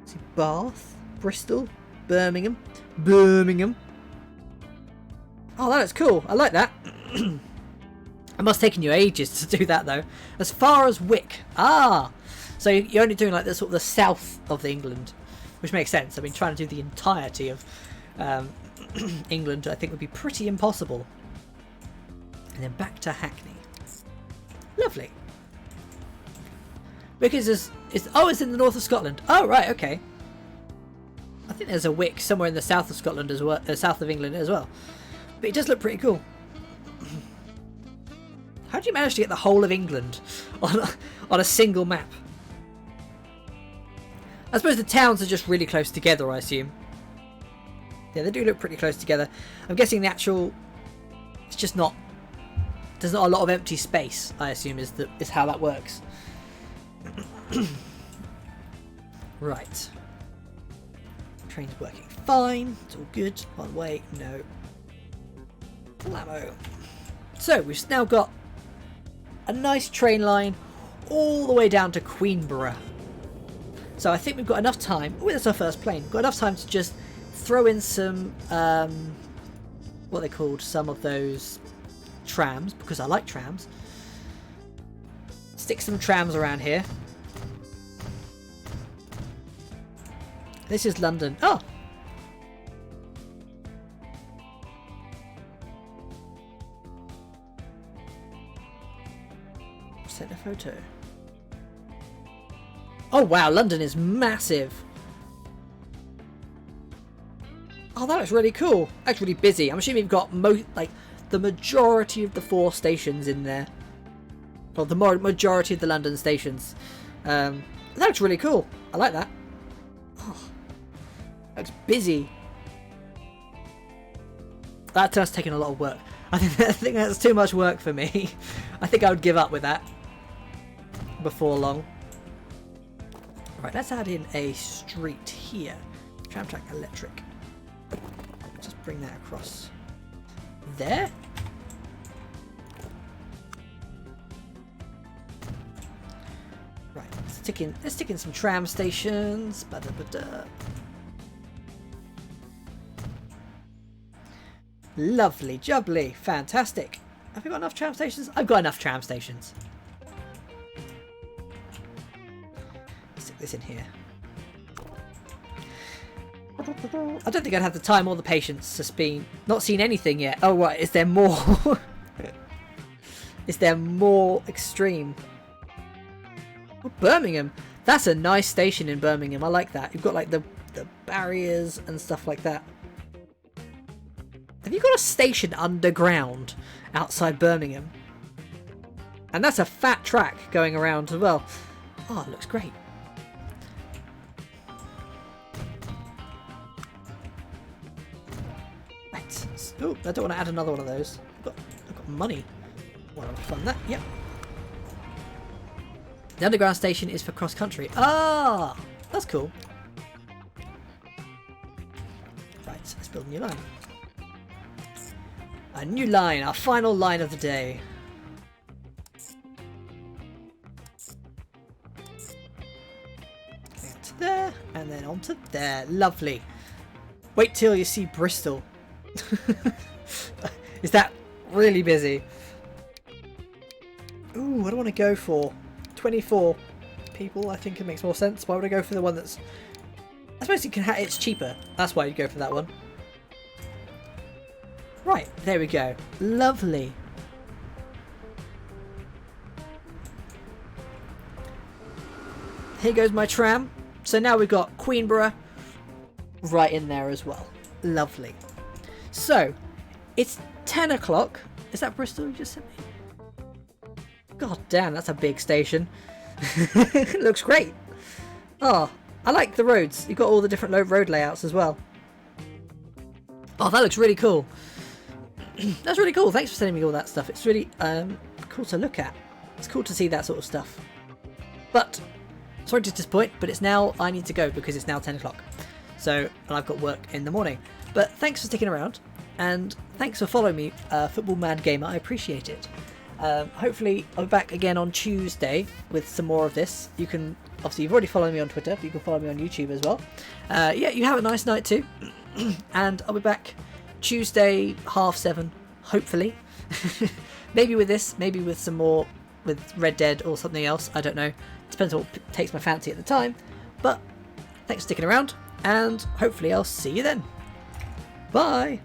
S1: See, Bath, Bristol, Birmingham. Oh, that looks cool. I like that. It must have taken you ages to do that, though. As far as Wick. Ah! So you're only doing like the sort of the south of England, which makes sense. I mean, trying to do the entirety of England, I think, would be pretty impossible. And then back to Hackney. Lovely. Because it's in the north of Scotland. Oh, right, okay. I think there's a Wick somewhere in the south of Scotland as well, south of England as well. But it does look pretty cool. How do you manage to get the whole of England on a single map? I suppose the towns are just really close together, I assume. Yeah, they do look pretty close together. I'm guessing the actual... It's just not... There's not a lot of empty space, I assume, is how that works. Right. Train's working fine. It's all good. One way. No. Blammo. So, we've now got a nice train line all the way down to Queenborough. So I think we've got enough time. Oh, that's our first plane. We've got enough time to just throw in some, what are they called? Some of those trams, because I like trams. Stick some trams around here. This is London. Oh! Send a photo. Oh wow, London is massive. Oh, that looks really cool. That's really busy. I'm assuming you've got the majority of the 4 stations in there. Well, the majority of the London stations. That looks really cool. I like that. Oh, looks busy. That's taking a lot of work. I think that's too much work for me. I think I would give up with that before long. Right, let's add in a street here. Tramtrack electric. Just bring that across there. Right, let's stick in some tram stations. Ba-da-ba-da. Lovely jubbly, fantastic. Have we got enough tram stations? I've got enough tram stations. Stick this in here. I don't think I'd have the time or the patience to not seen anything yet. Oh right, is there more? Is there more extreme? Oh, Birmingham. That's a nice station in Birmingham. I like that. You've got like the barriers and stuff like that. Have you got a station underground outside Birmingham? And that's a fat track going around as well. Oh, it looks great. Right. Oh, I don't want to add another one of those. I've got money. Well, I'll fund that. Yep. The underground station is for cross country. Ah, that's cool. Right, let's build a new line. A new line, our final line of the day. To there, and then on to there. Lovely. Wait till you see Bristol. Is that really busy? Ooh, what do I want to go for? 24 people, I think it makes more sense. Why would I go for the one that's... I suppose it's cheaper. That's why you'd go for that one. Right, there we go. Lovely. Here goes my tram. So now we've got Queenborough right in there as well. Lovely. So, it's 10 o'clock. Is that Bristol you just sent me? God damn, that's a big station. It looks great. Oh, I like the roads. You've got all the different road layouts as well. Oh, that looks really cool. That's really cool. Thanks for sending me all that stuff. It's really cool to look at. It's cool to see that sort of stuff. But, sorry to disappoint, but it's now, I need to go because it's now 10 o'clock. So, and I've got work in the morning. But thanks for sticking around. And thanks for following me, Football Mad Gamer. I appreciate it. Hopefully, I'll be back again on Tuesday with some more of this. You can, obviously, you've already followed me on Twitter, but you can follow me on YouTube as well. Yeah, you have a nice night too. And I'll be back Tuesday, 7:30, hopefully. Maybe with this, maybe with some more, with Red Dead or something else. I don't know. Depends on what takes my fancy at the time. But thanks for sticking around, and hopefully I'll see you then. Bye!